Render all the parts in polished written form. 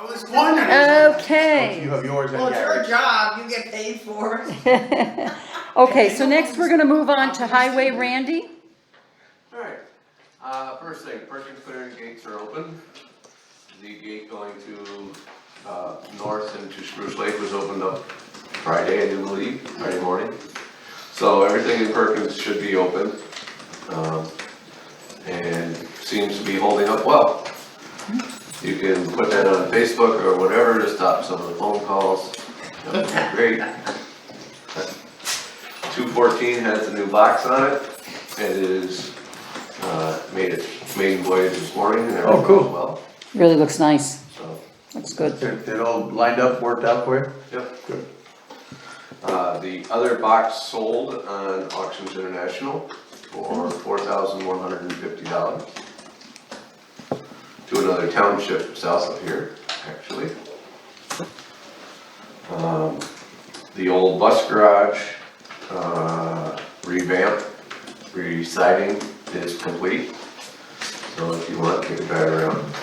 I was wondering. Okay. You have yours Well, and it's your Gary's. job, you get paid for it. Okay, so next we're gonna move on to Highway Randy. Alright, first thing, Perkins Clearing gates are open. The gate going to, north into Spruce Lake was opened up Friday, I do believe, Friday morning. So everything in Perkins should be open, and seems to be holding up well. You can put that on Facebook or whatever to stop some of the phone calls. That would be great. 214 has a new box on it. It is, made its maiden voyage this morning and everything cool. goes well. Really looks nice, So, looks good. It all lined up, worked out for you? yep. Good. The other box sold on Auctions International for $4,150 to another township south of here, actually. The old bus garage revamp, re-siding is complete. So if you want, you can drive around.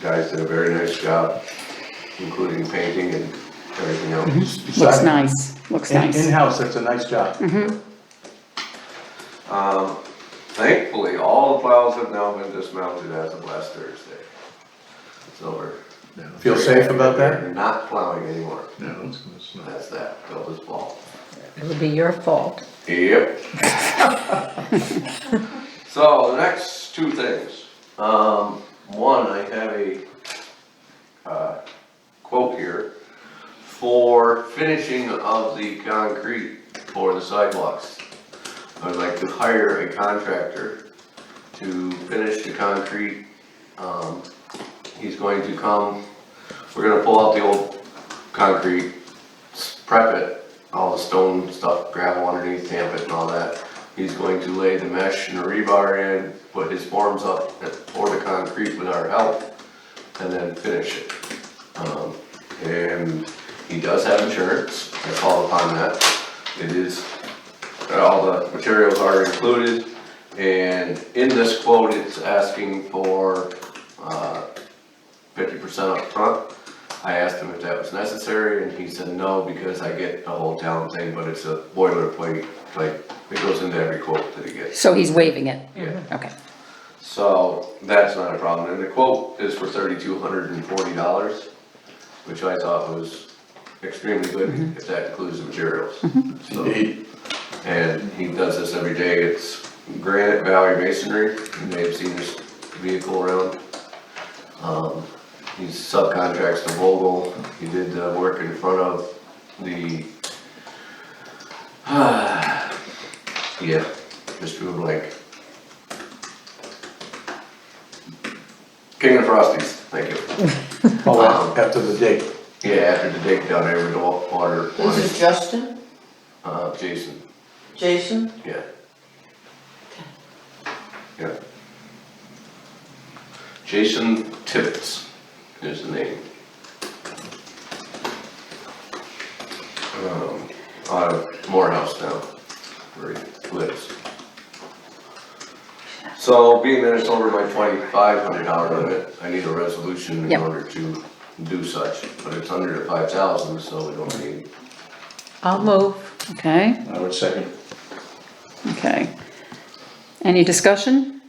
Guys did a very nice job, including painting and everything else. Looks nice, looks nice. In-house, that's a nice job. Thankfully, all the plows have now been dismounted as of last Thursday. So we're. Feel safe about that? We're not plowing anymore. No, it's not. That's that, till this fall. It'll be your fault. Yep. So the next two things. One, I have a quote here for finishing of the concrete for the sidewalks. I would like to hire a contractor to finish the concrete. He's going to come, we're gonna pull out the old concrete, prep it, all the stone stuff, gravel underneath, tamp it and all that. He's going to lay the mesh and the rebar in, put his forms up, and pour the concrete with our help, and then finish it. And he does have insurance, I call upon that. It is, all the materials are included, and in this quote, it's asking for 50% up front. I asked him if that was necessary, and he said no, because I get the whole town thing, but it's a boilerplate, like, it goes into every quote that he gets. So he's waiving it? Yeah. Okay. So, that's not a problem, and the quote is for $3,240, which I thought was extremely good, if that includes the materials. So, Indeed. and he does this every day. It's Granite Valley Masonry. You may have seen this vehicle around. He subcontracts to Vogel. He did the work in front of the, yeah, just drew a blank. King of Frosties, thank you. Oh, after the dig. Yeah, after the dig down there with the water. This is Justin, Jason, Jason, yeah. Yeah. Jason Tibbetts is the name. Out of Morehouse now, where he lives. So being that it's over my $2,500 limit, I need a resolution in Yep. order to do such, but it's under the 5,000, so we don't need. I'll move. Okay, I would second. okay. Any discussion?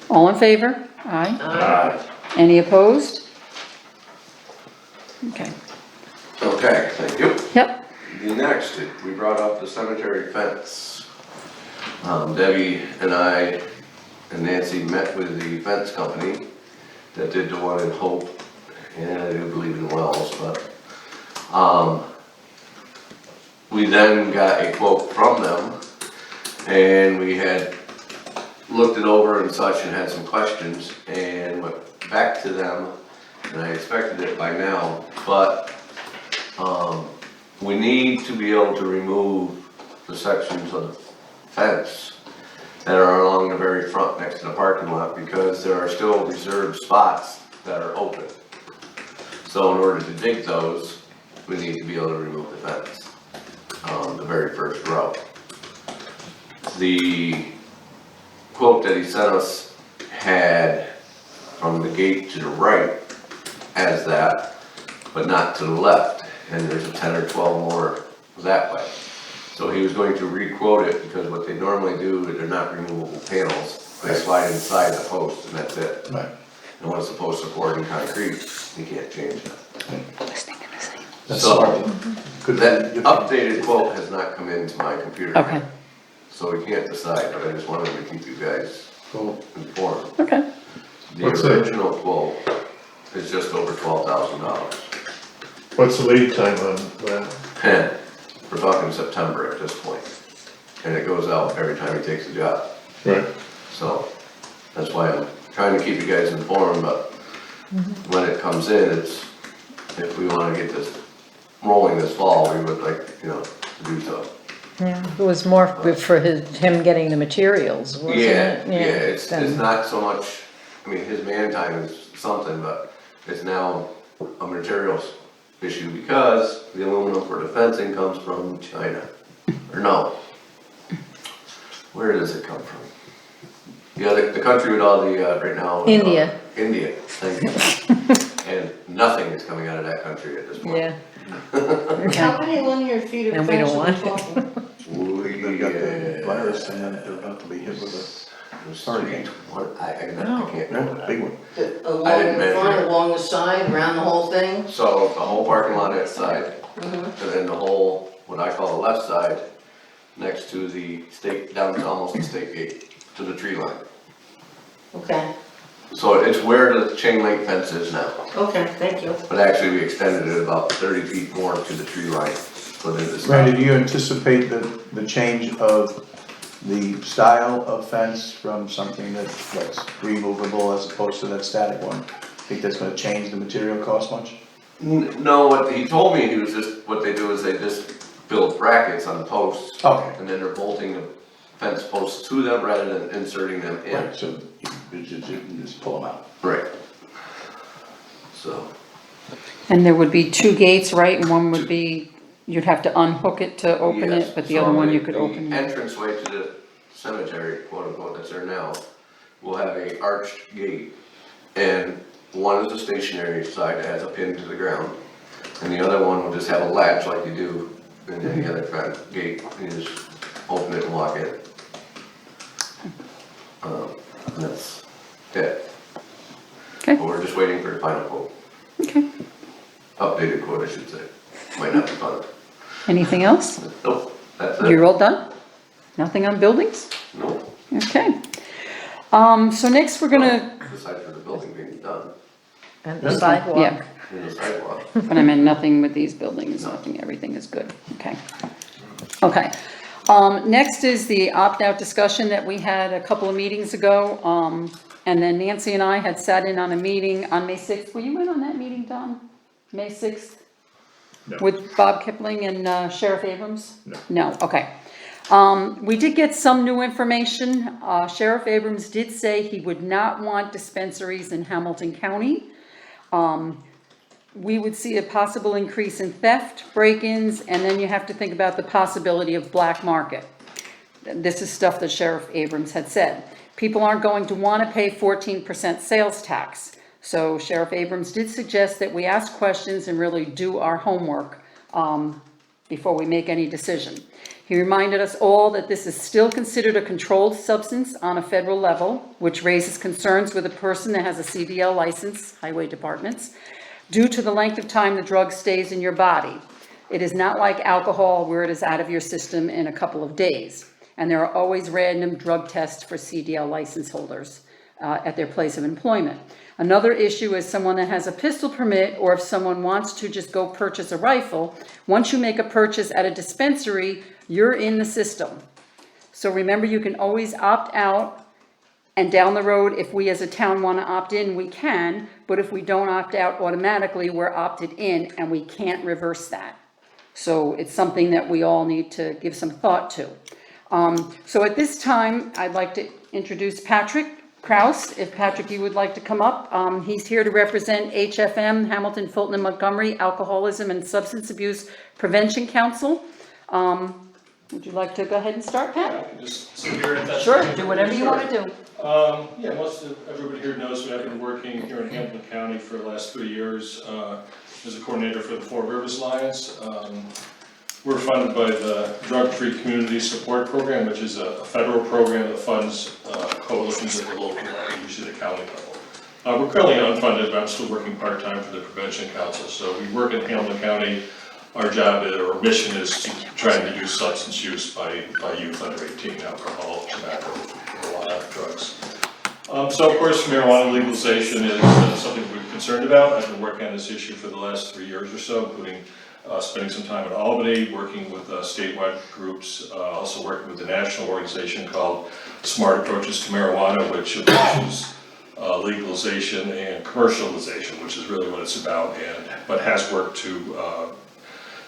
All in favor? Aye. Any opposed? Okay, Okay, thank you. yep, The next, we brought up the cemetery fence. Debbie and I and Nancy met with the fence company that did the one in Hope, and I do believe in Wells, but, we then got a quote from them, and we had looked it over and such and had some questions, and went back to them, and I expected it by now, but, we need to be able to remove the sections of the fence that are along the very front next to the parking lot, because there are still reserved spots that are open. So in order to dig those, we need to be able to remove the fence, the very first row. The quote that he sent us had from the gate to the right as that, but not to the left, and there's a 10 or 12 more that way. So he was going to re-quote it, because what they normally do, they're not removable panels, they slide inside the post and that's it. Right. And once the post is poured in concrete, you can't change that. That's So, smart. Good. that updated quote has not come into my computer. Okay. So we can't decide, but I just wanted to keep you guys Cool. informed. Okay. The What's that? original quote is just over $12,000. What's the lead time on that? And we're talking September at this point. And it goes out every time he takes a job. Right. So that's why I'm trying to keep you guys informed, but when it comes in, it's, if we wanna get this rolling this fall, we would like, to do so. Yeah, it was more for him getting the materials, wasn't it? Yeah, it's than- not so much, I mean, his man time is something, but it's now a materials issue because the aluminum for the fencing comes from China. Or no. Where does it come from? Yeah, the country with all the, right now. India. India, thank you. And nothing is coming out of that country at this point. Yeah. How many linear feet of And we fence don't are we want talking? They got the virus and then they're about to be hit with hurricane. I can't a, know big that. one. Along I didn't the front, measure it. along the side, around the whole thing? So the whole parking lot outside, Mhm. and then the whole, what I call the left side, next to the state, down to almost the state gate, to the tree line. Okay, So it's where the chain link fence is now, okay, thank you. but actually we extended it about 30 feet more to the tree line, put in this. Randy, do you anticipate the change of the style of fence from something that's removable as opposed to that static one? Think that's gonna change the material cost much? No, what he told me, he was just, what they do is they just build brackets on the posts. Okay. And then they're bolting the fence posts to them rather than inserting them in. Right, so you just pull them out. Right. So, And there would be two gates, right? And one would be, you'd have to unhook it to open yes, it, but the so other one you could open. The entranceway to the cemetery, quote unquote, that's there now, will have a arched gate. And one is the stationary side that has a pin to the ground. And the other one will just have a latch like you do in any other front gate. You just open it and walk in. And that's it. Okay. But we're just waiting for the final quote. Okay. Updated quote, I should say. Might not be fun. Anything else? Nope, that's it. You're all done? Nothing on buildings? Nope, Okay. So next we're gonna, aside from the building being done, And the sidewalk. yeah, and the sidewalk. but I meant nothing with these buildings, nothing, everything is good, okay. Okay, next is the opt-out discussion that we had a couple of meetings ago. And then Nancy and I had sat in on a meeting on May 6th. Were you in on that meeting, Don? May 6th? No. With Bob Kipling and Sheriff Abrams? No. No, okay. We did get some new information. Sheriff Abrams did say he would not want dispensaries in Hamilton County. We would see a possible increase in theft, break-ins, and then you have to think about the possibility of black market. This is stuff that Sheriff Abrams had said. People aren't going to want to pay 14% sales tax. So Sheriff Abrams did suggest that we ask questions and really do our homework before we make any decision. He reminded us all that this is still considered a controlled substance on a federal level, which raises concerns with a person that has a CDL license, highway departments, due to the length of time the drug stays in your body. It is not like alcohol where it is out of your system in a couple of days. And there are always random drug tests for CDL license holders at their place of employment. Another issue is someone that has a pistol permit, or if someone wants to just go purchase a rifle, once you make a purchase at a dispensary, you're in the system. So remember, you can always opt out, and down the road, if we as a town want to opt in, we can, but if we don't opt out automatically, we're opted in, and we can't reverse that. So it's something that we all need to give some thought to. So at this time, I'd like to introduce Patrick Kraus. If Patrick, you would like to come up. He's here to represent HFM, Hamilton, Fulton, and Montgomery Alcoholism and Substance Abuse Prevention Council. Would you like to go ahead and start, I Pat? can just sit here if that's. Sure, okay. do whatever you wanna do. Yeah, everybody here knows that I've been working here in Hamilton County for the last 3 years, as a coordinator for the Four Rivers Alliance. We're funded by the Drug-Free Community Support Program, which is a federal program that funds, coalitions at the local level, usually the county level. We're currently unfunded, but I'm still working part-time for the Prevention Council, so we work in Hamilton County. Our job, our mission is to try and reduce substance use by youth under 18, alcohol, tobacco, marijuana, drugs. So of course, marijuana legalization is something we're concerned about. I've been working on this issue for the last 3 years or so, including spending some time in Albany, working with statewide groups, also working with a national organization called Smart Approaches to Marijuana, which approaches legalization and commercialization, which is really what it's about, but has worked to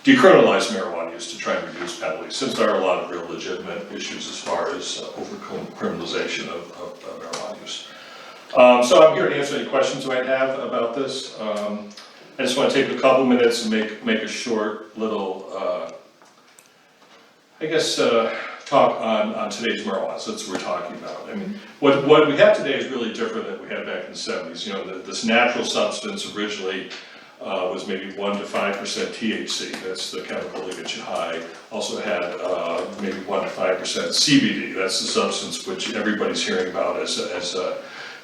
decriminalize marijuana use to try and reduce penalties, since there are a lot of real legitimate issues as far as over-criminalization of marijuana use. So I'm here to answer any questions you might have about this. I just want to take a couple minutes and make a short little, talk on today's marijuana, so that's what we're talking about. I mean, what we have today is really different than we had back in the 70s. You know, this natural substance originally was maybe 1 to 5% THC, that's the chemical that gets you high. Also had maybe 1 to 5% CBD, that's the substance which everybody's hearing about as a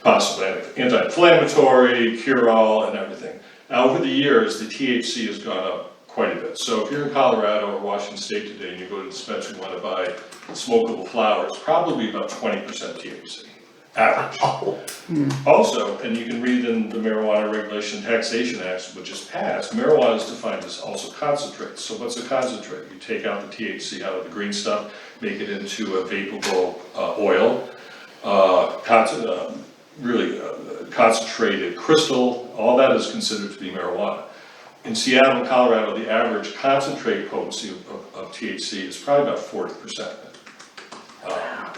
possible anti-inflammatory, cure-all, and everything. Now, over the years, the THC has gone up quite a bit. So if you're in Colorado or Washington State today and you go to the dispensary and want to buy smokable flower, it's probably about 20% THC, average. Also, and you can read in the Marijuana Regulation Taxation Act, which is passed, marijuana is defined as also concentrates. So what's a concentrate? You take out the THC out of the green stuff, make it into a vaporable oil, concentrated crystal, all that is considered to be marijuana. In Seattle and Colorado, the average concentrate potency of THC is probably about 40%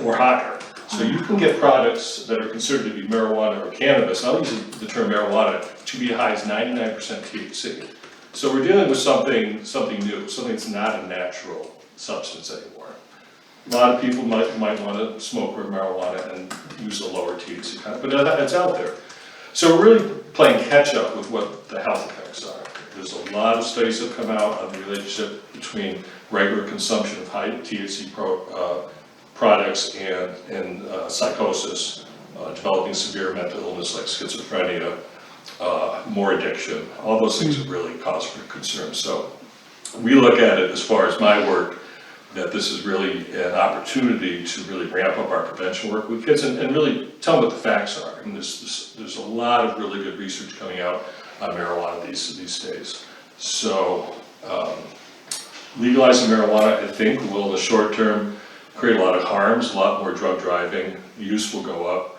or higher. So you can get products that are considered to be marijuana or cannabis, I'll use the term marijuana, to be as high as 99% THC. So we're dealing with something new, something that's not a natural substance anymore. A lot of people might want to smoke marijuana and use a lower THC kind, but it's out there. So we're really playing catch up with what the health effects are. There's a lot of studies that come out on the relationship between regular consumption of high THC products and psychosis, developing severe mental illness like schizophrenia, more addiction. All those things are really cause for concern. So we look at it as far as my work, that this is really an opportunity to really ramp up our prevention work with kids and really tell them what the facts are. And there's a lot of really good research coming out on marijuana these days. So legalizing marijuana, I think, will in the short term create a lot of harms, a lot more drug driving, use will go up,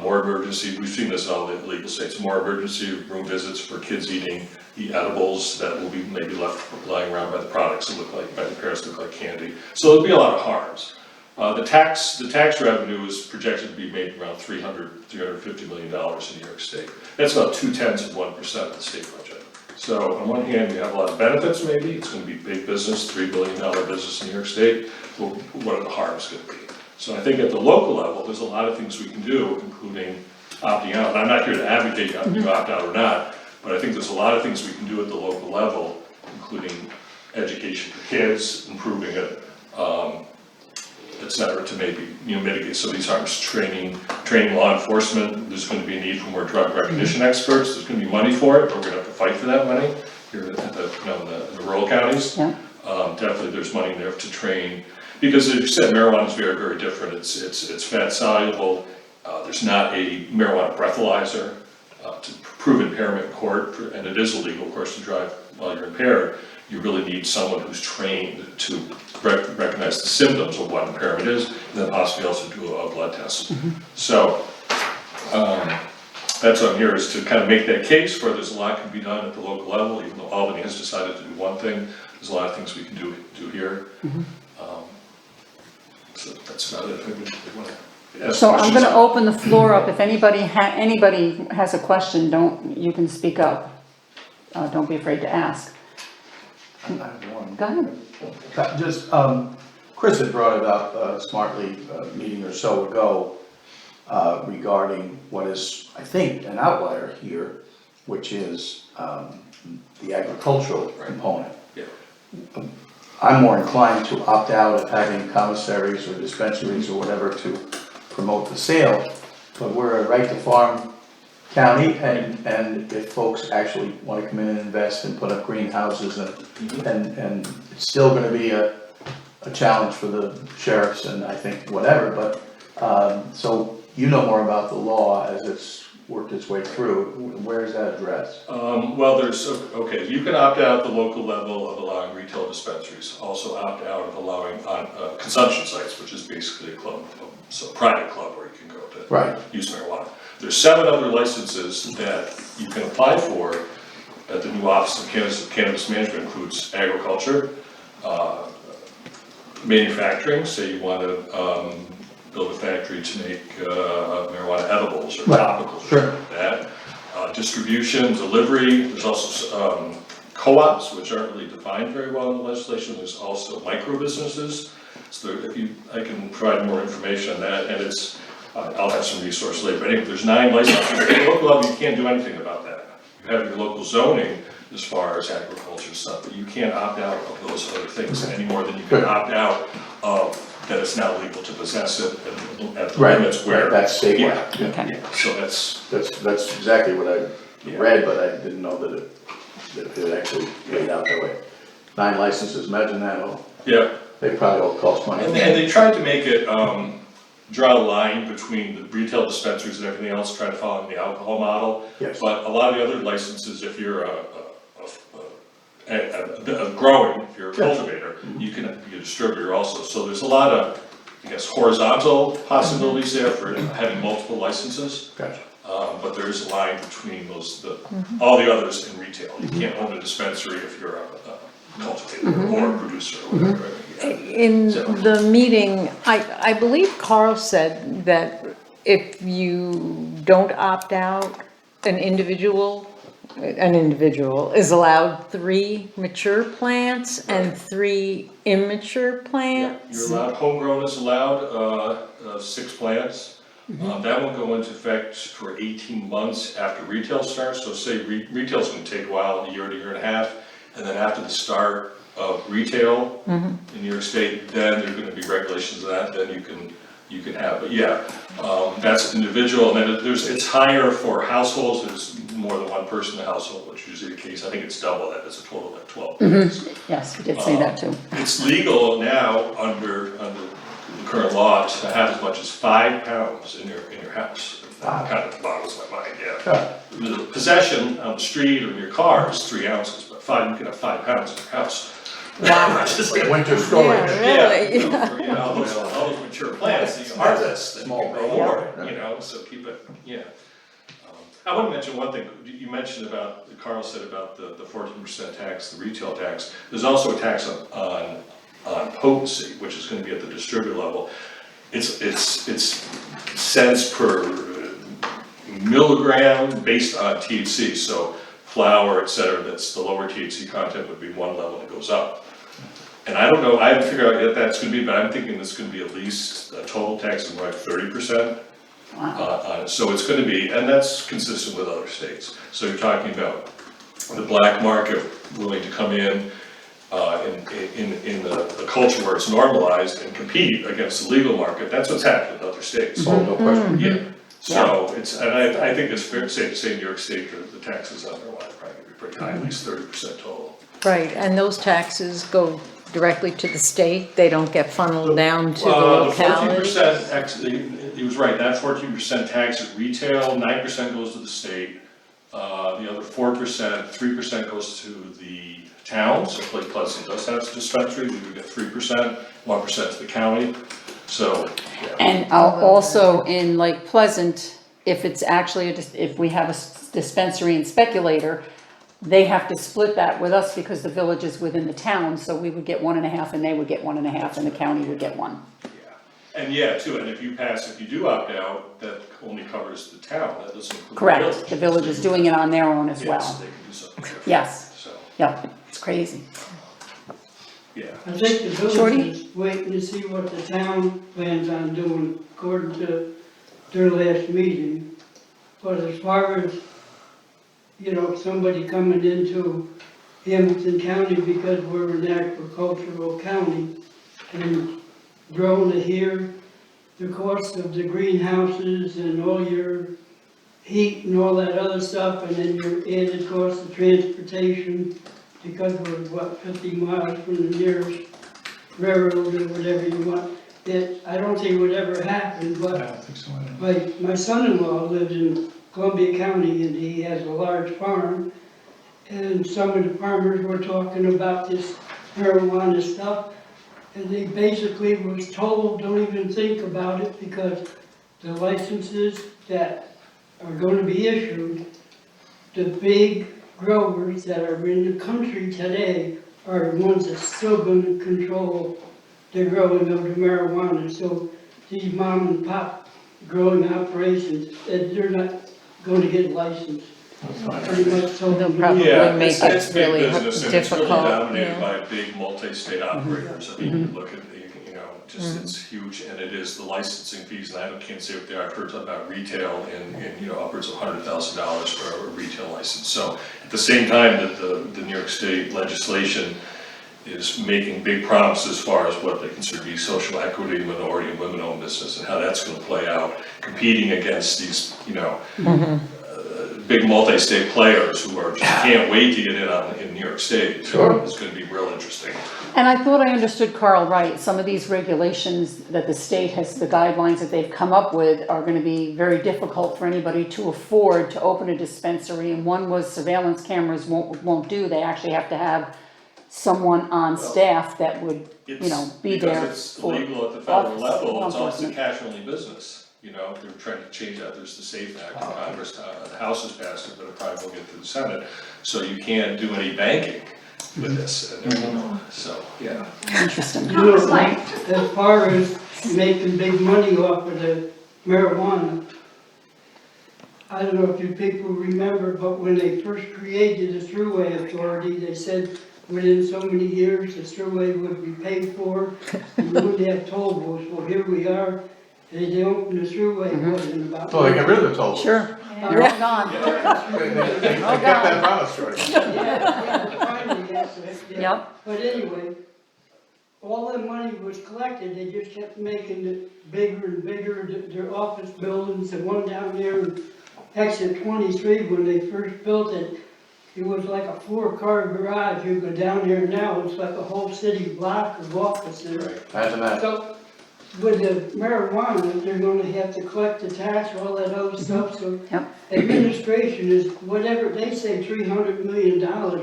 more emergency, we've seen this in all the legal states, more emergency room visits for kids eating edibles that will be maybe left lying around by the products that look like, by the parents look like candy. So there'll be a lot of harms. The tax revenue is projected to be made around $350 million in New York State. That's about 0.2% of the state budget. So on one hand, we have a lot of benefits maybe, it's going to be big business, $3 billion business in New York State, well, what are the harms going to be? So I think at the local level, there's a lot of things we can do, including opting out. And I'm not here to advocate you opt out or not, but I think there's a lot of things we can do at the local level, including education for kids, improving it, et cetera, to maybe mitigate some of these harms. Training law enforcement. There's going to be a need for more drug recognition experts. There's going to be money for it, but we're going to have to fight for that money here in the rural counties. Yeah. Definitely, there's money there to train. Because as you said, marijuana is very, very different. It's fat soluble. There's not a marijuana breathalyzer to prove impairment in court, and it is illegal, of course, to drive while you're impaired. You really need someone who's trained to recognize the symptoms of what impairment is, and then possibly also do a blood test. So that's what I'm here, is to kind of make that case where there's a lot can be done at the local level, even though Albany has decided to do one thing. There's a lot of things we can do here. So that's about it. So I'm going to open the floor up. If anybody has a question, you can speak up. Don't be afraid to ask. I have one. Go ahead. Just, Chris had brought it up smartly a meeting or so ago regarding what is, I think, an outlier here, which is the agricultural component. Yeah. I'm more inclined to opt out of having commissaries or dispensaries or whatever to promote the sale, but we're a right to farm county, and if folks actually wanna come in and invest and put up greenhouses and it's still gonna be a challenge for the sheriffs and I think whatever, but, so you know more about the law as it's worked its way through, where is that addressed? Well, okay, you can opt out at the local level of allowing retail dispensaries, also opt out of allowing on consumption sites, which is basically a club, so a private club where you can go to Right. use marijuana. There's 7 other licenses that you can apply for at the new Office of Cannabis Management, includes agriculture, manufacturing, say you want to build a factory to make marijuana edibles or topicals or something like that. Distribution, delivery, there's also co-ops, which aren't really defined very well in the legislation. There's also micro businesses. So I can provide more information on that, and it's, I'll have some resources later. But anyway, there's 9 licenses. At the local level, you can't do anything about that. You have your local zoning as far as agriculture stuff, but you can't opt out of those other things any more than you can opt out of that it's not legal to possess it and at the limits where. That's statewide. Yeah, Okay. yeah, so That's exactly what I read, but I didn't know that it actually played out that way. 9 licenses, imagine that, yeah. they probably all cost money. And they tried to make it, draw a line between the retail dispensaries and everything else, try to follow the alcohol model. Yes. But a lot of the other licenses, if you're growing, if you're a cultivator, you can be a distributor also. So there's a lot of, I guess, horizontal possibilities there for having multiple licenses. Gotcha. But there is a line between those, all the others in retail. You can't own a dispensary if you're a cultivator or a producer or whatever. In the meeting, I believe Carl said that if you don't opt out, an individual is allowed 3 mature plants and 3 immature plants. You're allowed, homegrown is allowed, 6 plants. That won't go into effect for 18 months after retail starts. So say retail's gonna take a while, a year to year and a half, and then after the start of retail in New York State, then there's gonna be regulations of that, then you can have, but yeah, that's individual, and then it's higher for households, there's more than one person in the household, which is usually the case. I think it's double that, it's a total of like 12 plants. Yes, we did say that too. It's legal now under the current law to have as much as 5 pounds in your house. That kind of boggles my mind, yeah. The possession on the street or in your car is 3 ounces, but you can have 5 pounds in your house. Wow. Just like, Winter storage. Really? for, all those mature plants that you harvest, and you can grow more, so keep it, yeah. I want to mention one thing, you mentioned about, Carl said about the 14% tax, the retail tax. There's also a tax on potency, which is going to be at the distributor level. It's cents per milligram based on THC, so flour, et cetera, that's the lower THC content would be one level and it goes up. And I don't know, I haven't figured out yet that's gonna be, but I'm thinking it's gonna be at least a total tax of like 30%. So it's gonna be, and that's consistent with other states. So you're talking about the black market willing to come in the culture where it's normalized and compete against the legal market. That's what's happened with other states. Oh, no question. Yeah. So it's, and I think it's fair to say in New York State, the taxes on marijuana are probably gonna be pretty high, at least 30% total. Right, and those taxes go directly to the state, they don't get funneled down to the localities? The 14%, actually, he was right, that 14% tax is retail, 9% goes to the state. The other 4%, 3% goes to the towns, so Lake Pleasant does have a dispensary, we would get 3%, 1% to the county, so. Yeah. And also in Lake Pleasant, if it's actually, if we have a dispensary and speculator, they have to split that with us because the village is within the town, so we would get 1.5 and they would get 1.5 and the county would get 1. Yeah, and yeah, too, and if you do opt out, that only covers the town, that doesn't include the village. Correct, the village is doing it on their own as Yes, well. they can do something different. Yes. So, Yep, it's crazy. Yeah. I think the Shorty? village is waiting to see what the town plans on doing according to their last meeting. But as far as, you know, somebody coming into Hamilton County because we're an agricultural county and growing to here, the cost of the greenhouses and all your heat and all that other stuff, and then your added cost of transportation, because we're, what, 50 miles from the nearest railroad or whatever you want. I don't think it would ever happen, I but don't think so. I don't. my son-in-law lives in Columbia County, and he has a large farm, and some of the farmers were talking about this marijuana stuff, and they basically was told, don't even think about it, because the licenses that are going to be issued, the big growers that are in the country today are the ones that's still going to control the growing of the marijuana. So these mom and pop growing operations, they're not going to get licensed. Pretty much so. They'll probably Yeah, make it's it big really business and it's really difficult, dominated yeah. by big multi-state operators. I mean, you look at, you know, just it's huge, and it is the licensing fees, and I can't say what they are, I've heard about retail in, you know, upwards of $100,000 for a retail license. So at the same time that the New York State legislation is making big promises as far as what they consider to be social equity, minority and women-owned business, and how that's gonna play out, competing against these, you know, big multi-state players who are, just can't wait to get in New York State. Sure. It's gonna be real interesting. And I thought I understood Carl right, some of these regulations that the state has, the guidelines that they've come up with are gonna be very difficult for anybody to afford to open a dispensary, and one was surveillance cameras won't do, they actually have to have someone on staff that would, you know, be there Because it's for legal at the federal office, level, law it's almost a enforcement. cash-only business. You know, they're trying to change that, there's the SAFE Act in Congress, the House has passed it, but it probably will get through the Senate. So you can't do any banking with this, and, you know, so, yeah. Interesting. You know, as far as making big money off of the marijuana, I don't know if you people remember, but when they first created the Thruway Authority, they said within so many years, the Thruway would be paid for, and we wouldn't have toll booths. Well, here we are, and they opened the Thruway in about. So they get rid of the toll booths. Sure, they're all gone. They kept that promise, Shorty. Yeah, finally, yes, yeah. Yep. But anyway, all the money was collected, they just kept making it bigger and bigger, their office buildings, the one down there in exit 23, when they first built it, it was like a 4-car garage. You go down there now, it's like a whole city block of offices. Imagine that. So, with the marijuana, they're gonna have to collect the tax, all that other stuff, so Yep. administration is whatever, they say $300 million,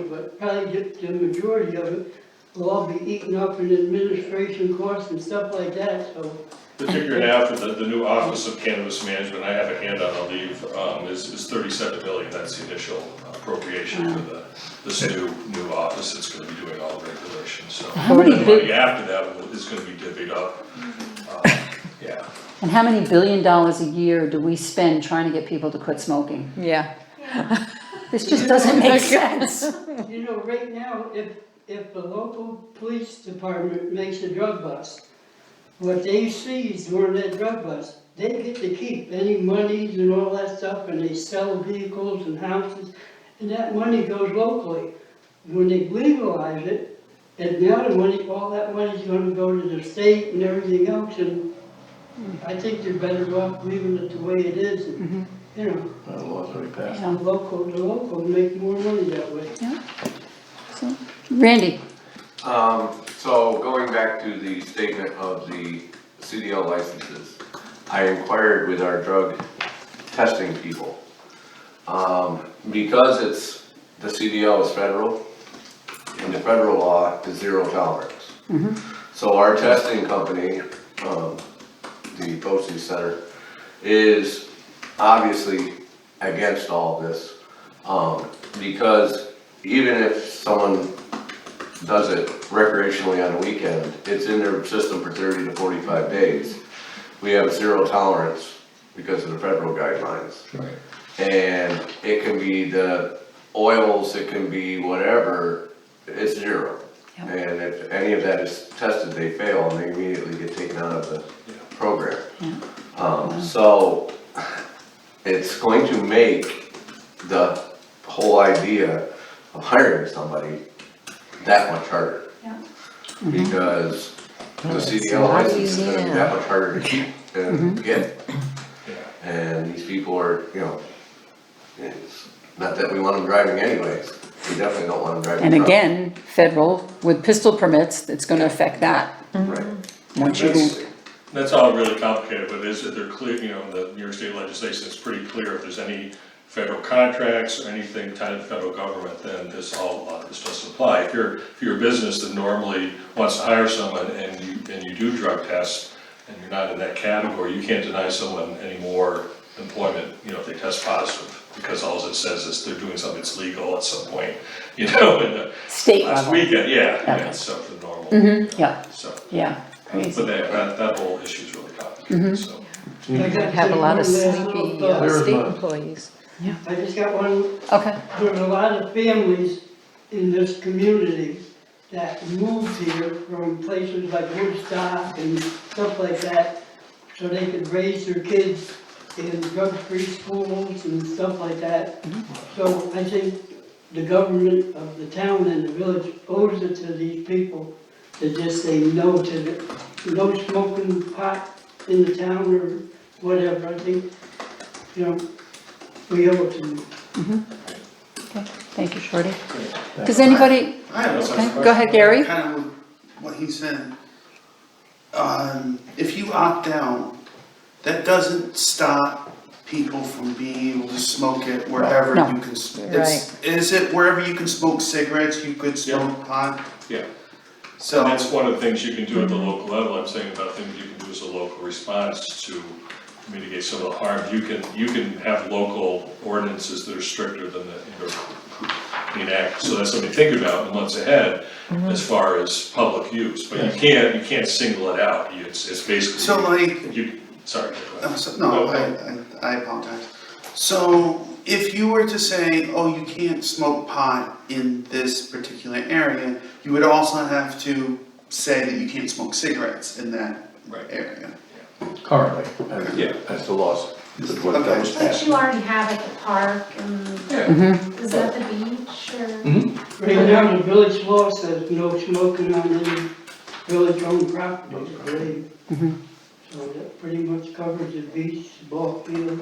but probably the majority of it will all be eaten up in administration costs and stuff like that, so. The figure now for the new Office of Cannabis Management, I have a handout I'll leave, is 37 million, that's the initial appropriation for this new office that's gonna be doing all the regulations, so. How many The money after that is gonna be divvied up, yeah. And how many $1 billion a year do we spend trying to get people to quit smoking? Yeah. This just doesn't make sense. You know, right now, if the local police department makes a drug bust, what they seize during that drug bust, they get to keep any monies and all that stuff, and they sell vehicles and houses, and that money goes locally. When they legalize it, and now the money, all that money's gonna go to the state and everything else, and I think they're better off leaving it the way it is, and, you know, The law's already passed. the local make more money that way. So, Randy, So going back to the statement of the CDL licenses, I inquired with our drug testing people. Because the CDL is federal, and the federal law is 0 tolerance. So our testing company, the posting center, is obviously against all this. Because even if someone does it recreationally on a weekend, it's in their system for 30 to 45 days. We have 0 tolerance because of the federal guidelines. Right. And it can be the oils, it can be whatever, it's 0. Yep. And if any of that is tested, they fail, and they immediately get taken out of the program. So it's going to make the whole idea of hiring somebody that much harder. Because the CDL license is gonna be that much harder to keep and get. And these people are, it's not that we want them driving anyways, we definitely don't want them driving And trucks. again, federal, with pistol permits, it's gonna affect that. Right. Once you, That's all really complicated, but is that they're clear, the New York State legislation is pretty clear, if there's any federal contracts or anything tied to the federal government, then a lot of this doesn't apply. If you're a business that normally wants to hire someone and you do drug tests, and you're not in that category, you can't deny someone any more employment, if they test positive, because all it says is they're doing something that's legal at some point, in the state last level. weekend, yeah, Okay. it's something normal. Yeah, So, yeah, crazy. but that whole issue is really complicated, so. I got Have a lot of one last sleepy little thought. state employees. I just got one. Okay, There's a lot of families in this community that moved here from places like Woodstock and stuff like that, so they could raise their kids in drug-free schools and stuff like that. So I think the government of the town and the village owes it to these people to just say no to no smoking pot in the town or whatever. I think, we owe it to them. okay, thank you, Shorty. Does anybody, I have a okay, question. go ahead, Gary. Kind of what he said. If you opt out, that doesn't stop people from being able to smoke it wherever No. you can. Is it wherever you can smoke cigarettes, you could smoke pot? Yeah. So, And that's one of the things you can do at the local level, I'm saying about things you can do as a local response to mitigate some of the harm. You can have local ordinances that are stricter than the New York Clean Act, so that's something to think about in the months ahead as far as public use, but you can't single it out, it's basically. so like, Sorry. Go ahead. no, I apologize. So if you were to say, oh, you can't smoke pot in this particular area, you would also have to say that you can't smoke cigarettes in that Right. area. Currently, Yeah. as the laws, that was Okay. But passed. you already have at the park and, Yeah. is that the beach or? Right now, the village law says no smoking on any village-owned property, I believe. So that pretty much covers the beach, ball field.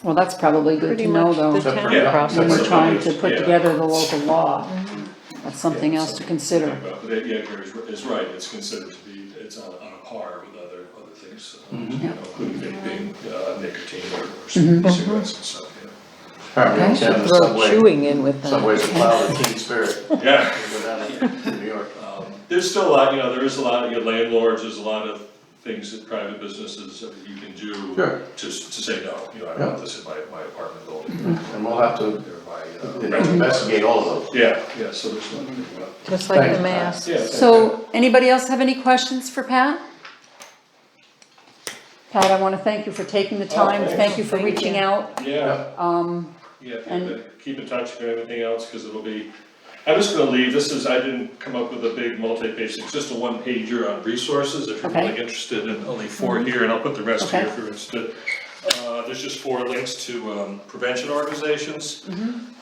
Well, that's probably good Pretty to know, much though, the town Yeah. property. when we're trying to put Yeah. together the local law. That's something else to consider. But yeah, Gary is right, it's considered to be, it's on a par with other things, including vaping, nicotine or cigarettes and stuff, Apparently, Okay. it's in the Throw subway, chewing in with that. subways of cloud and teen spirit. Yeah. You go down to New York. There's still a lot, there is a lot, landlords, there's a lot of things that private businesses that you can do Sure. to say no, I don't want this in my apartment building. And we'll have to Or my, investigate all of those. yeah, so there's one thing about. Just like the Thanks. mask. Yeah. So, anybody else have any questions for Pat? Pat, I want to thank you for taking the time, thanks. thank you for Thank reaching you. out. Yeah. Yeah, And- keep in touch if anything else, because it'll be, I'm just gonna leave, I didn't come up with a big multi-page, it's just a one-pager on resources, if you're Okay. really interested, and only 4 here, and I'll put the rest here Okay. if you're interested. There's just 4 links to prevention organizations.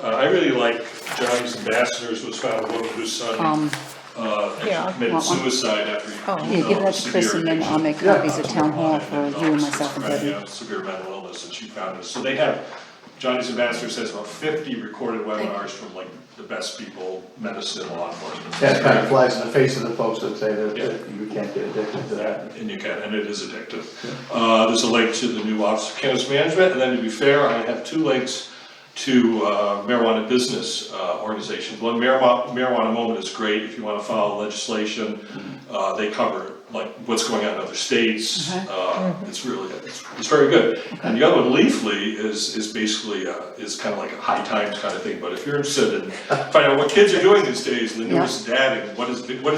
I really like Johnny's Ambassadors, was found a woman whose son Yeah. actually committed Want one? suicide after he. Oh. Yeah, give that to Chris and then I'll make copies at town hall for you and myself and Debbie. Severe mental illness, and she found this, so they have, Johnny's Ambassadors has about 50 recorded webinars from like the best people, medicine, law enforcement. Yeah, it kind of flies in the face of the folks that say that you can't get addicted to that. And you can, and it is addictive. There's a link to the new Office of Cannabis Management, and then to be fair, I have 2 links to marijuana business organizations. One, Marijuana Moment is great if you want to follow legislation. They cover like what's going on in other states. It's really, it's very good. And the other one, Leafly, is basically, is kind of like a high times kind of thing. But if you're interested in finding out what kids are doing these days, and the newest dabbing, what is dabbing, what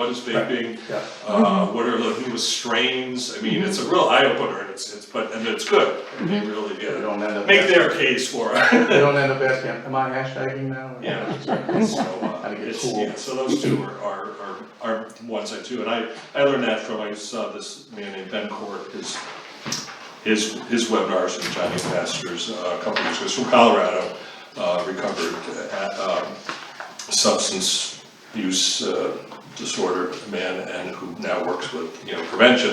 is vaping, what are the newest strains? I mean, it's a real eye opener. and it's good, and they really They don't end up. make their case for it. They don't end up asking, am I hashtagging now? Yeah, so, How to get it's, cool. yeah, so those two are ones I do, and I learned that from, I saw this man named Ben Court, his webinars from Johnny Masters a couple years ago, he's from Colorado, recovered substance use disorder man, and who now works with, prevention.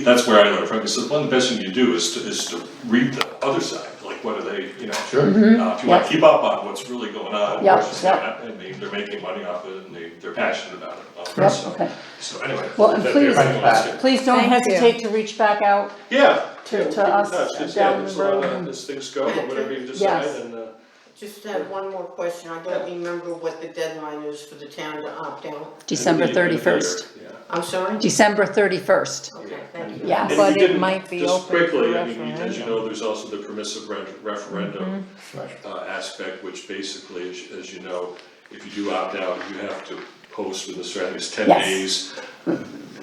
That's where I learned from. He said, one of the best things you do is to read the other side, like what are they, Sure. if you want to keep up on what's really going on, Yep, versus yep. I mean, they're making money off it, and they're passionate about it. Yep, So- okay. So anyway. Well, and that- please- that's good. Please don't Thank you. hesitate to reach back out. Yeah. to we'll keep in us touch, 'cause, down there's the a lot road of- and- As things go, or whatever you decide, Yes. and, Just have one more question. I don't remember what the deadline is for the town to opt out. December end of the year, 31st. yeah. I'm sorry? December 31st. Okay, thank you. Yeah. And But if you it didn't- might be just open for quickly, I mean, as you referendum. know, there's also the permissive referendum Right. aspect, which basically, as you know, if you do opt out, you have to post with the, I think it's 10 Yes. days.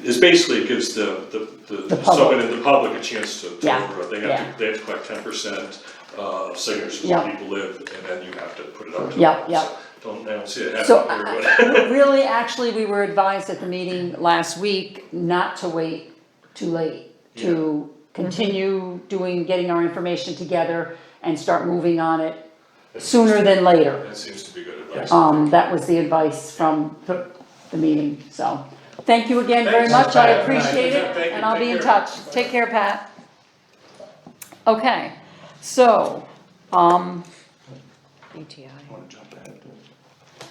It's basically, it gives the public. someone in the public a chance to, Yeah, they have to collect 10% of signatures Yeah. where people live, and then you have to put it up to. Yeah, them. yeah. So I don't see it So, happening here, but. really, actually, we were advised at the meeting last week not to wait too late, to continue getting our information together and start moving on it sooner than later. That seems to be good advice. That was the advice from the meeting, so. Thank you again very Thanks. much, I Thank you. appreciate it, Thank you. and I'll be in Take care. touch. Take care, Pat. Okay, so, UTI. Want to jump ahead?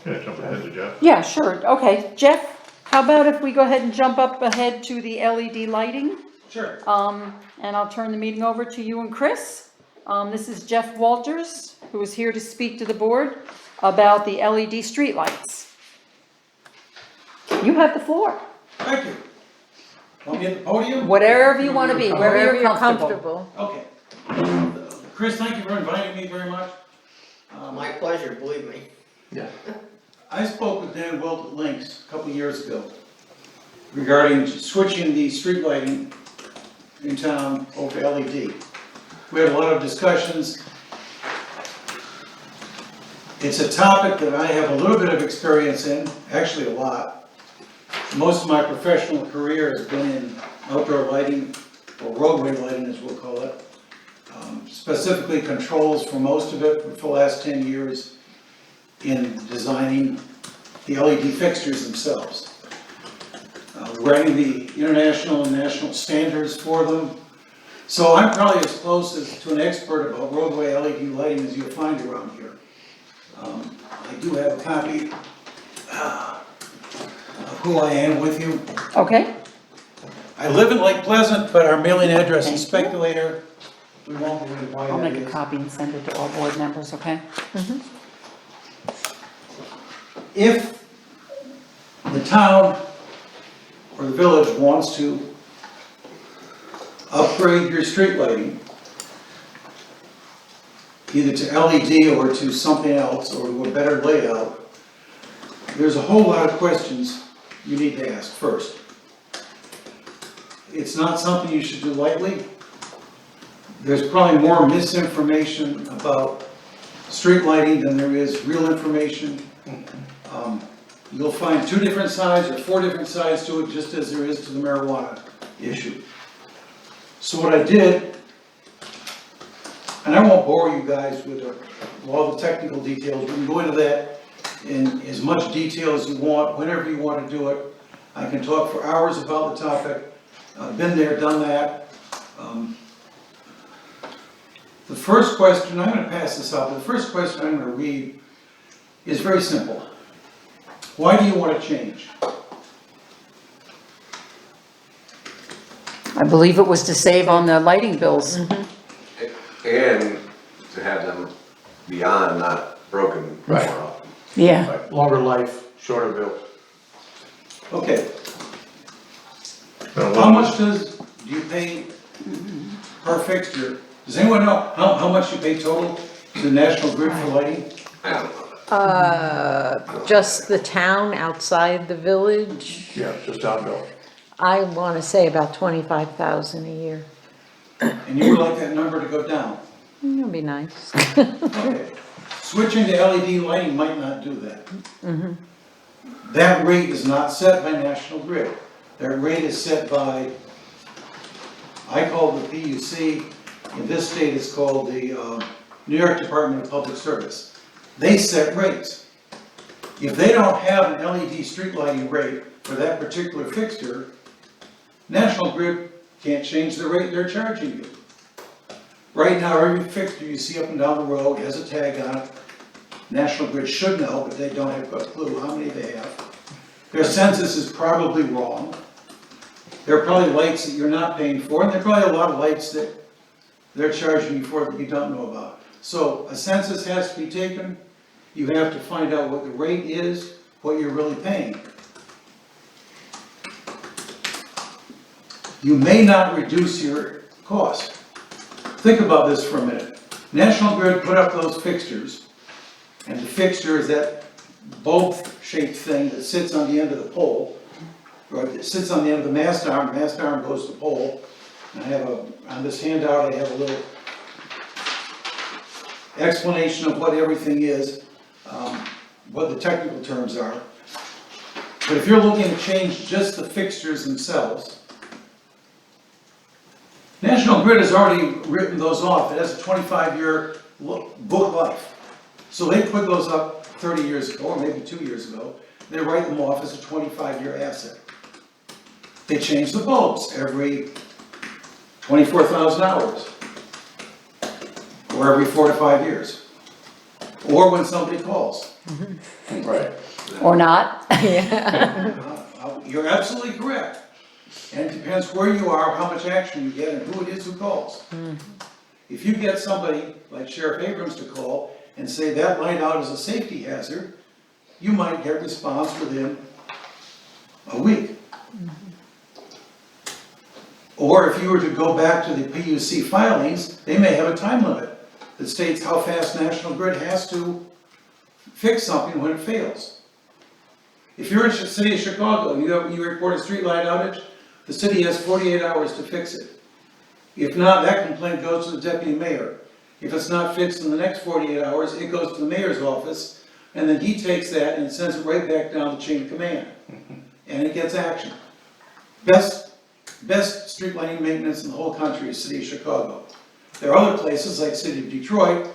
Yeah, jump ahead to Jeff. yeah, sure, okay, Jeff, how about if we go ahead and jump up ahead to the LED lighting? Sure. And I'll turn the meeting over to you and Chris. This is Jeff Walters, who is here to speak to the board about the LED streetlights. You have the floor, Thank you. Want me at the podium? wherever you wanna be, wherever you're comfortable. Okay. Chris, thank you for inviting me very much. My pleasure, believe me. Yeah. I spoke with Dan Wilt at Lynx a couple of years ago regarding switching the street lighting in town over to LED. We had a lot of discussions. It's a topic that I have a little bit of experience in, actually a lot. Most of my professional career has been in outdoor lighting, or roadway lighting as we'll call it. Specifically controls for most of it, for the last 10 years in designing the LED fixtures themselves. Writing the international and national standards for them. So I'm probably as close to an expert about roadway LED lighting as you'll find around here. I do have a copy of who I am with you. Okay, I live in Lake Pleasant, but our mailing address is Thank you. Speculator. We won't go into why I'll that make a is. copy and send it to all board members, okay? If the town or the village wants to upgrade your street lighting, either to LED or to something else, or to a better layout, there's a whole lot of questions you need to ask first. It's not something you should do lightly. There's probably more misinformation about street lighting than there is real information. You'll find 2 different sides or 4 different sides to it, just as there is to the marijuana issue. So what I did, and I won't bore you guys with all the technical details, we can go into that in as much detail as you want, whenever you want to do it. I can talk for hours about the topic. I've been there, done that. The first question, I'm going to pass this out, but the first question I'm going to read is very simple. Why do you want to change? I believe it was to save on the lighting bills. And to have them beyond not broken more Right. often. Yeah, Right. Longer life, shorter bill. Okay, Now, how much do you pay per fixture? Does anyone know how much you pay total to the National Grid for lighting? I don't know. Just the town outside the village, Yeah, just down bill. I wanna say about 25,000 a year. and you would like that number to go down. That'd be nice. Okay. Switching to LED lighting might not do that. That rate is not set by National Grid. That rate is set by, I call it the PUC, in this state it's called the New York Department of Public Service. They set rates. If they don't have an LED street lighting rate for that particular fixture, National Grid can't change the rate they're charging you. Right now, every fixture you see up and down the road has a tag on it. National Grid should know, but they don't have a clue how many they have. Their census is probably wrong. There are probably lights that you're not paying for, and there are probably a lot of lights that they're charging you for that you don't know about. So a census has to be taken. You have to find out what the rate is, what you're really paying. You may not reduce your cost. Think about this for a minute. National Grid put up those fixtures, and the fixture is that bulb-shaped thing that sits on the end of the pole, or it sits on the end of the mast arm goes to pole. And I have on this handout, I have a little explanation of what everything is, what the technical terms are. But if you're looking to change just the fixtures themselves, National Grid has already written those off. It has a 25-year book life. So they put those up 30 years ago, or maybe 2 years ago. They write them off as a 25-year asset. They change the bulbs every 24,000 hours, or every 4 to 5 years, or when somebody calls. Right. Or not. You're absolutely correct. And it depends where you are, how much action you get, and who it is who calls. If you get somebody like Sheriff Abrams to call and say that light out is a safety hazard, you might get a response within a week. Or if you were to go back to the PUC filings, they may have a time limit that states how fast National Grid has to fix something when it fails. If you're in the city of Chicago and you report a street light outage, the city has 48 hours to fix it. If not, that complaint goes to the deputy mayor. If it's not fixed in the next 48 hours, it goes to the mayor's office, and then he takes that and sends it right back down the chain of command. And it gets action. Best street lighting maintenance in the whole country is city of Chicago. There are other places like city of Detroit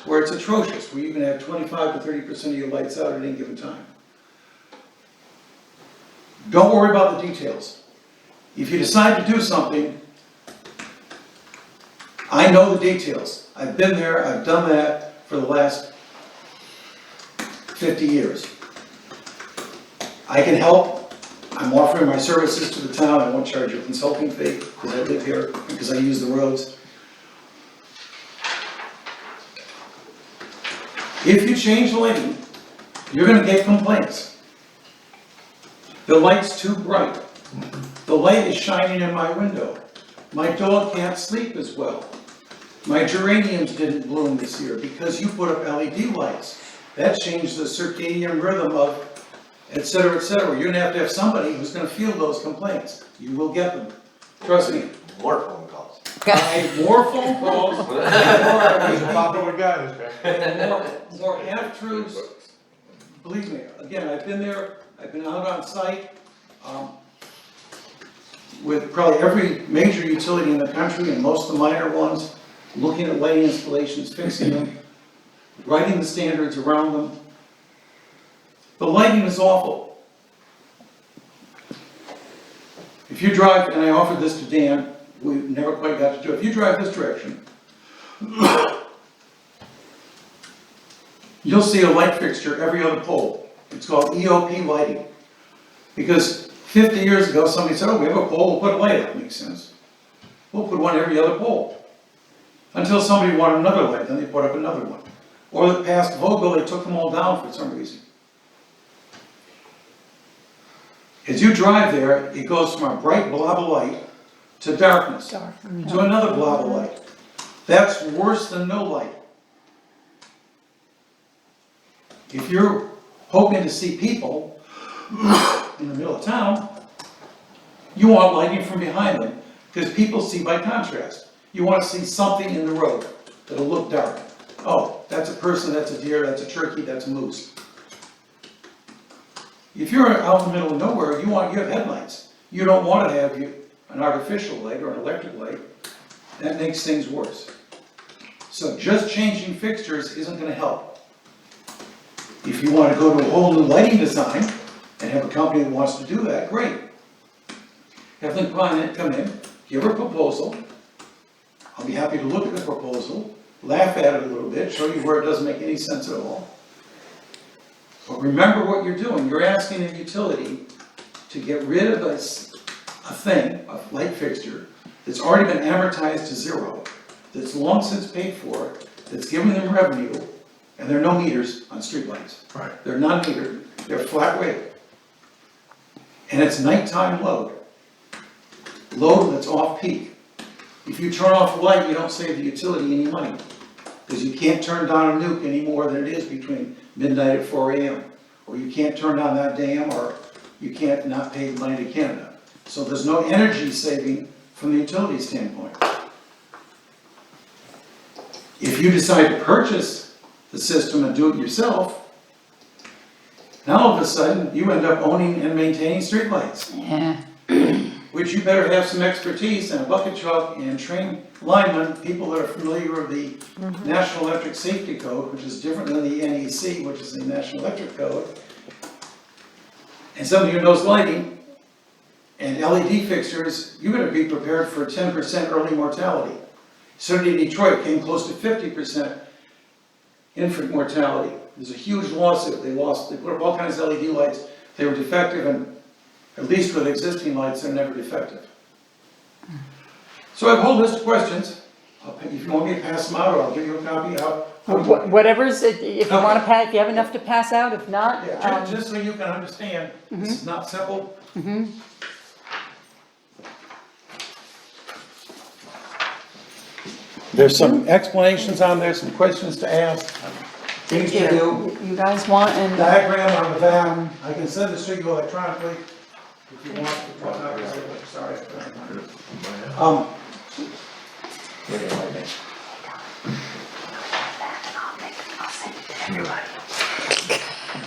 where it's atrocious, where you can have 25 to 30% of your lights out at any given time. Don't worry about the details. If you decide to do something, I know the details. I've been there, I've done that for the last 50 years. I can help. I'm offering my services to the town. I won't charge you a consulting fee because I live here, because I use the roads. If you change the lighting, you're going to get complaints. The light's too bright. The light is shining in my window. My dog can't sleep as well. My geraniums didn't bloom this year because you put up LED lights. That changed the circadian rhythm of et cetera, et cetera. You're gonna have somebody who's gonna field those complaints. You will get them. Trust me. More phone calls. More phone calls, He's a popular guy, this guy. more half-truths. Believe me, again, I've been there, I've been out on site, with probably every major utility in the country and most of the minor ones, looking at lighting installations, fixing them, writing the standards around them. The lighting is awful. If you drive, and I offered this to Dan, we never quite got to do it. If you drive this direction, you'll see a light fixture every other pole. It's called EOP lighting. Because 50 years ago, somebody said, oh, we have a pole, we'll put a light up. Makes sense. We'll put one every other pole. Until somebody wanted another light, then they put up another one. Or the past Vogel, they took them all down for some reason. As you drive there, it goes from a bright blob of light to darkness, to another blob of light. That's worse than no light. If you're hoping to see people in the middle of town, you want lighting from behind them, because people see by contrast. You wanna see something in the road that'll look dark. Oh, that's a person, that's a deer, that's a turkey, that's a moose. If you're out in the middle of nowhere, you have headlights. You don't wanna have an artificial light or an electric light. That makes things worse. So just changing fixtures isn't gonna help. If you wanna go to a whole new lighting design and have a company that wants to do that, great. Have them come in, give a proposal. I'll be happy to look at the proposal, laugh at it a little bit, show you where it doesn't make any sense at all. But remember what you're doing. You're asking a utility to get rid of a thing, a light fixture, that's already been amortized to zero, that's long since paid for, that's giving them revenue, and there are no meters on streetlights. Right. They're non-metered, they're flat rate. And it's nighttime load. Load that's off-peak. If you turn off the light, you don't save the utility any money, because you can't turn down a nuke any more than it is between midnight at 4 AM. Or you can't turn down that dam, or you can't not pay the money to Canada. So there's no energy saving from the utility standpoint. If you decide to purchase the system and do it yourself, now all of a sudden, you end up owning and maintaining streetlights. Yeah. Which you better have some expertise and a bucket truck and trained linemen, people that are familiar with the National Electric Safety Code, which is different than the NEC, which is the National Electric Code. And somebody who knows lighting and LED fixtures, you better be prepared for 10% early mortality. Certainly Detroit came close to 50% infant mortality. There's a huge lawsuit. They put up all kinds of LED lights. They were defective, and at least with existing lights, they're never defective. So I have a whole list of questions. If you want me to pass them out, or I'll give you a copy. Whatever's, if you wanna pass, if you have enough to pass out, if not, Yeah, just so you can understand, this is not simple. There's some explanations on there, some questions to ask, things to do. you guys want, and, Diagram on the back, I can send this to you electronically if you want. Sorry.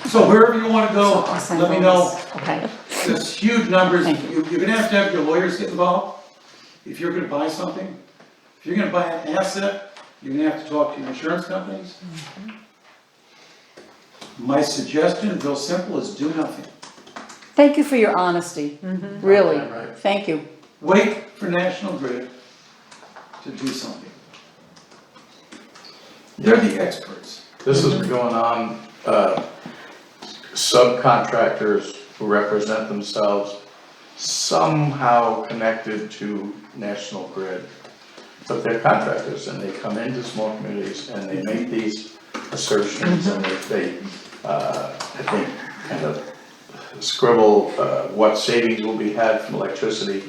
So wherever you want to go, I'll send let me those. know. Okay, There's huge numbers. Thank you. You're gonna have your lawyers get involved. If you're gonna buy something, if you're gonna buy an asset, you're gonna have to talk to your insurance companies. My suggestion, real simple, is do nothing. thank you for your honesty, really, Right. thank you. Wait for National Grid to do something. They're the experts. This has been going on, subcontractors who represent themselves somehow connected to National Grid. But they're contractors, and they come into small communities and they make these assertions, and they I think, kind of scribble, what savings will be had from electricity.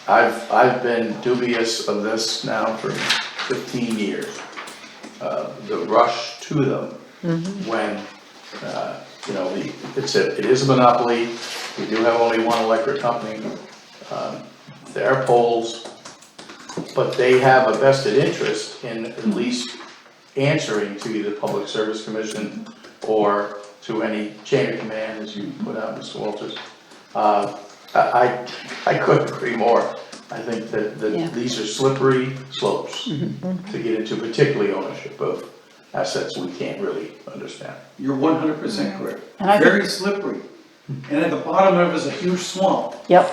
I've been dubious of this now for 15 years. The rush to them when, you know, it is a monopoly. We do have only one electric company. There are poles, but they have a vested interest in at least answering to either Public Service Commission or to any chain of command, as you put out, Mr. Walters. I couldn't agree more. I think that Yeah. these are slippery slopes to get into, particularly ownership of assets we can't really understand. You're 100% correct. And I Very slippery. And at the bottom of it is a huge swamp. Yep,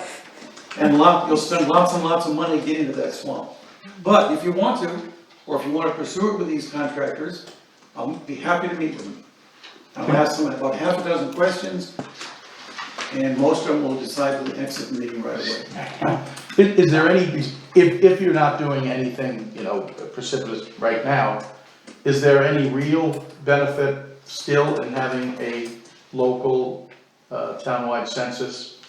And you'll spend lots and lots of money getting to that swamp. But if you want to, or if you want to pursue it with these contractors, I'll be happy to meet with them. I'll ask them about half a dozen questions, and most of them will decide to exit the meeting right away. Is there any, if you're not doing anything, you know, precipitous right now, is there any real benefit still in having a local, townwide census?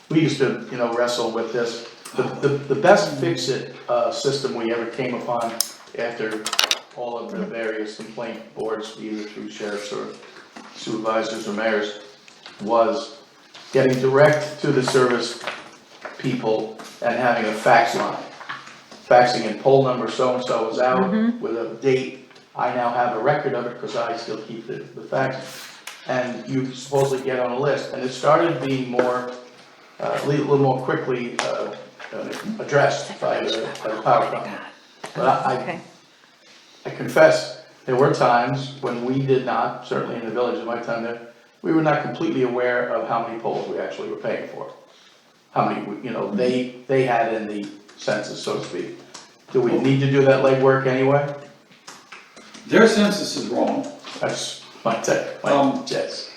We used to, you know, wrestle with this. The best fix-it, system we ever came upon after all of the various complaint boards, either through sheriffs or supervisors or mayors, was getting direct to the service people and having a fax line. faxing in poll number so-and-so is out with a date. I now have a record of it because I still keep the fax. And you supposedly get on a list, and it started being more, a little more quickly addressed by the power company. But I confess, there were times when we did not, certainly in the village in my time there, we were not completely aware of how many poles we actually were paying for. How many, they had in the census, so to speak. Do we need to do that legwork anyway? Their census is wrong. That's my guess.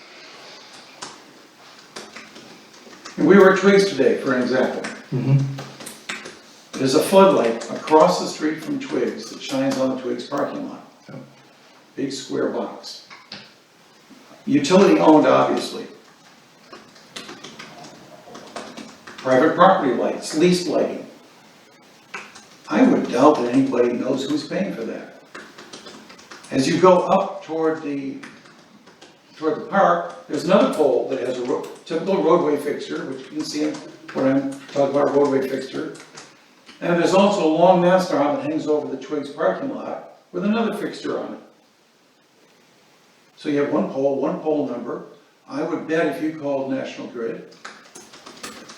We were at Twigs today, for an example. There's a floodlight across the street from Twigs that shines on the Twigs parking lot. Big square box. Utility owned, obviously. Private property lights, leased lighting. I would doubt that anybody knows who's paying for that. As you go up toward the park, there's another pole that has a typical roadway fixture, which you can see when I'm talking about a roadway fixture. And there's also a long mast arm that hangs over the Twigs parking lot with another fixture on it. So you have one pole number. I would bet if you called National Grid,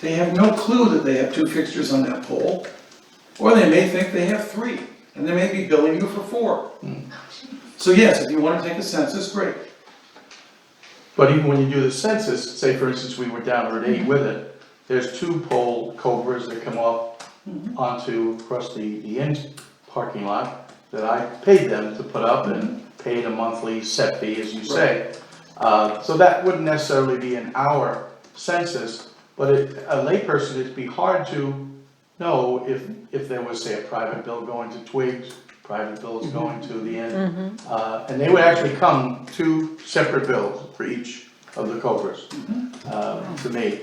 they have no clue that they have 2 fixtures on that pole, or they may think they have 3, and they may be billing you for 4. So yes, if you want to take a census, great. But even when you do the census, say for instance we were down Route 8 with it, there's 2 pole cobras that come off onto across the inn parking lot that I paid them to put up and paid a monthly set fee, as you say. So that wouldn't necessarily be in our census, but a layperson, it'd be hard to know if there was, say, a private bill going to Twigs, private bills going to the inn. And they would actually come 2 separate bills for each of the cobras to me.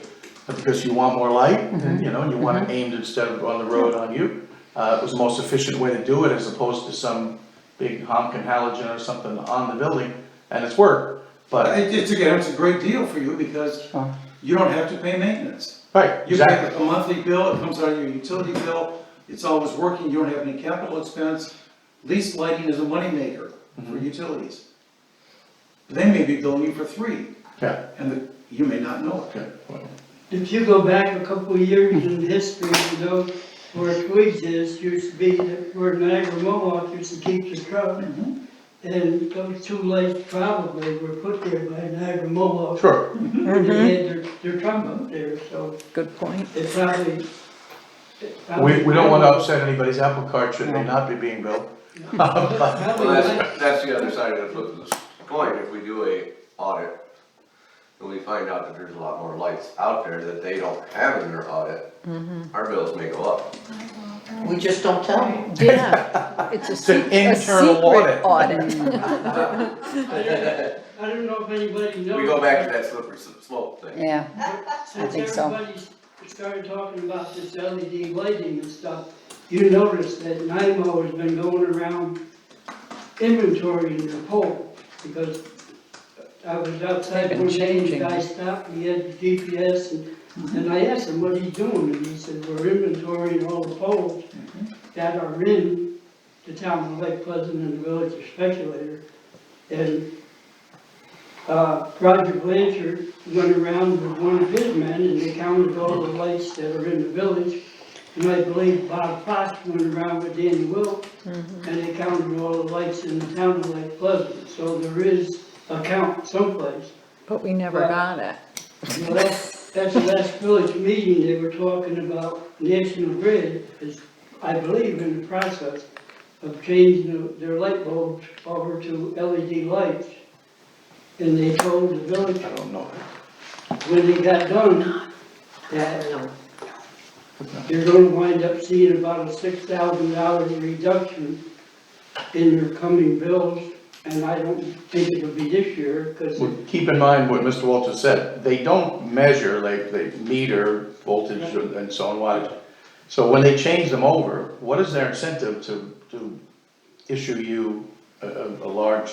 Because you want more light, and you want it aimed instead of on the road on you. It was the most efficient way to do it as opposed to some big honking halogen or something on the building, and it's worked. But It's a great deal for you because you don't have to pay maintenance. right, You exactly. get a monthly bill, it comes out of your utility bill, it's always working, you don't have any capital expense. Leased lighting is a moneymaker for utilities. They may be billing you for 3, Yeah. and you may not know it. Okay. Well, If you go back a couple of years in history, where Twigs used to be where Niagara Mohawk used to keep the truck. And those 2 lights probably were put there by Niagara Mohawk. Sure. They had their truck up there, so Good point. it probably. We don't want to upset anybody's apple cart should they not be being built. Well, that's the other side of the flip of the coin. If we do a audit and we find out that there's a lot more lights out there that they don't have in their audit, our bills may go up. We just don't tell them. Yeah, it's an internal secret audit. I don't know if anybody knows. We go back to that slippery smoke thing. Yeah, Since think so. everybody started talking about this LED lighting and stuff, you notice that NIMO has been going around inventorying the pole, because I was outside They've been one day, the changing. guy stopped, he had the GPS, and I asked him what he's doing, and he said, we're inventorying all the poles that are in the town of Lake Pleasant and the village of Speculator. And Roger Blanchard went around with one of his men and they counted all the lights that are in the village. And I believe Bob Fox went around with Danny Wilk and they counted all the lights in the town of Lake Pleasant. So there is a count someplace. But we never got it. At the last village meeting, they were talking about National Grid is, I believe, in the process of changing their light bulbs over to LED lights. And they told the village, I don't know. when they got done, that you're gonna wind up seeing about a $6,000 reduction in your coming bills. And I don't think it'll be this year, because Well, keep in mind what Mr. Walter said, they don't measure, they meter voltage and so on, wattage. So when they change them over, what is their incentive to issue you a large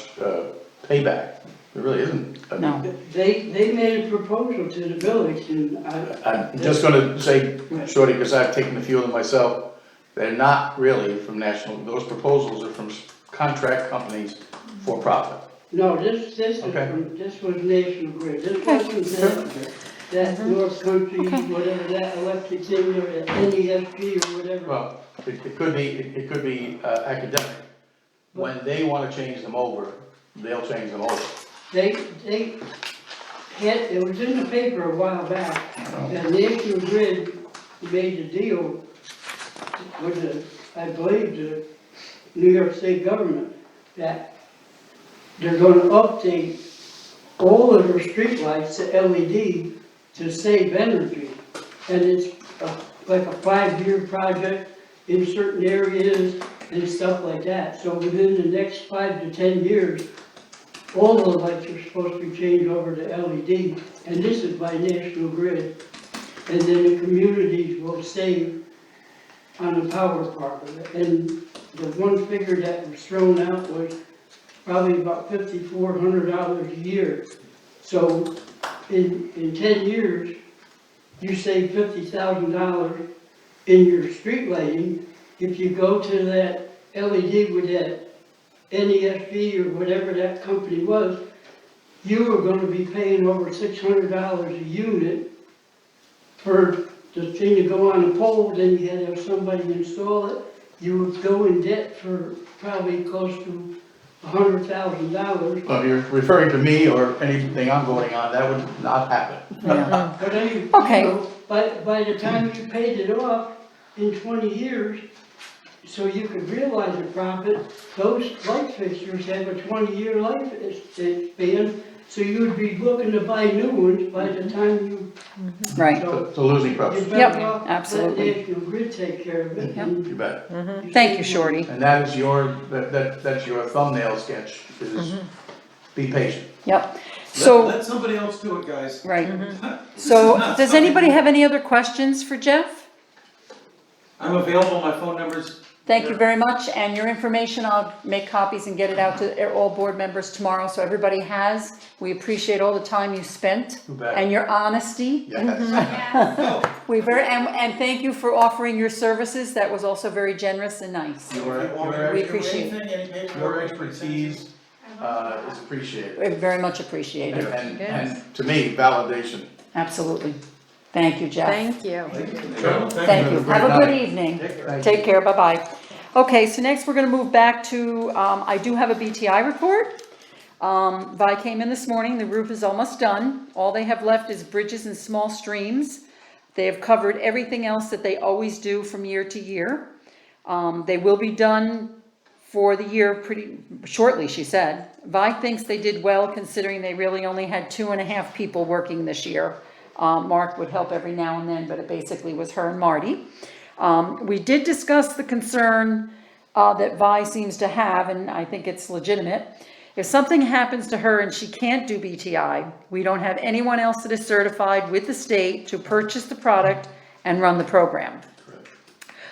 payback? There really isn't. I mean, no. they made a proposal to the village, and I'm just gonna say, Shorty, because I've taken a few of them myself, They're not really from national, those proposals are from contract companies for profit. No, this is Okay. this was National Grid, this wasn't that North Country, whatever that electric thing, or that NESP or whatever. Well, it could be academic. When they wanna change them over, they'll change them over. They had, it was in the paper a while back, and National Grid made a deal with the, I believe, the New York State government, that they're gonna update all of their streetlights to LED to save energy. And it's like a 5-year project in certain areas and stuff like that. So within the next 5 to 10 years, all the lights are supposed to be changed over to LED, and this is by National Grid. And then the communities will save on the power part of it. And the one figure that was thrown out was probably about $5,400 a year. So in 10 years, you save $50,000 in your street lighting. If you go to that LED with that NESP or whatever that company was, you were gonna be paying over $600 a unit for the thing to go on the pole, then you had to have somebody install it. You would go in debt for probably close to $100,000. Well, if you're referring to me or anything I'm voting on, that would not happen. Yeah. But anyway, Okay. you know, by the time you paid it off in 20 years, so you could realize a profit, those light fixtures have a 20-year life span, so you would be looking to buy new ones by the time you. Right, So It's a losing you're process, better off absolutely. let National Grid take care of it. Yep. and you bet. thank you, save Shorty. And that is that's your thumbnail sketch, is be patient. Yep, so, Let somebody else do it, guys. right. So, does anybody have any other questions for Jeff? I'm available, my phone number's. Thank you very much, and your information, I'll make copies and get it out to all board members tomorrow, so everybody has. We appreciate all the time you spent, You bet. and your honesty. Yes. And thank you for offering your services, that was also very generous and nice. We appreciate it. Your expertise is appreciated. We very much appreciate it, And to me, validation. absolutely. Thank you, Jeff. Thank you. Thank you. Have a good evening. Thank Take care, bye-bye. Okay, so next we're gonna move back to, I do have a BTI report. Vi came in this morning, the roof is almost done. All they have left is bridges and small streams. They have covered everything else that they always do from year to year. They will be done for the year pretty shortly, she said. Vi thinks they did well considering they really only had 2.5 people working this year. Mark would help every now and then, but it basically was her and Marty. We did discuss the concern that Vi seems to have, and I think it's legitimate. If something happens to her and she can't do BTI, we don't have anyone else that is certified with the state to purchase the product and run the program.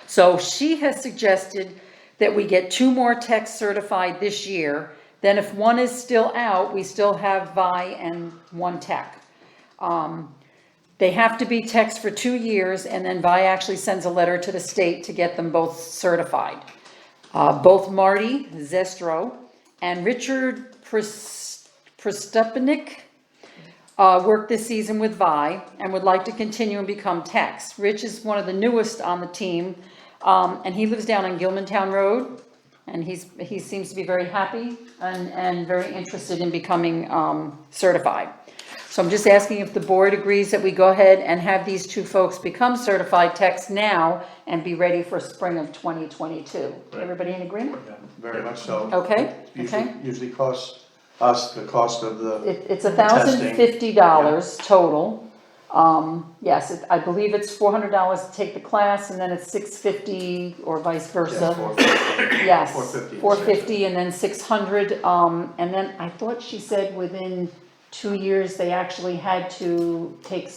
So she has suggested that we get 2 more techs certified this year. Then if one is still out, we still have Vi and 1 tech. They have to be techs for 2 years, and then Vi actually sends a letter to the state to get them both certified. Both Marty Zestro and Richard Prestupnik worked this season with Vi and would like to continue and become techs. Rich is one of the newest on the team, and he lives down on Gilmantown Road, and he seems to be very happy and very interested in becoming certified. So I'm just asking if the board agrees that we go ahead and have these 2 folks become certified techs now and be ready for spring of 2022. Everybody in agreement? Very much so. Okay, Usually costs us the cost of the, It's $1,050 total. Yes, I believe it's $400 to take the class, and then it's $650 or vice versa. Yes, $450. $450 and then $600. And then I thought she said within 2 years, they actually had to take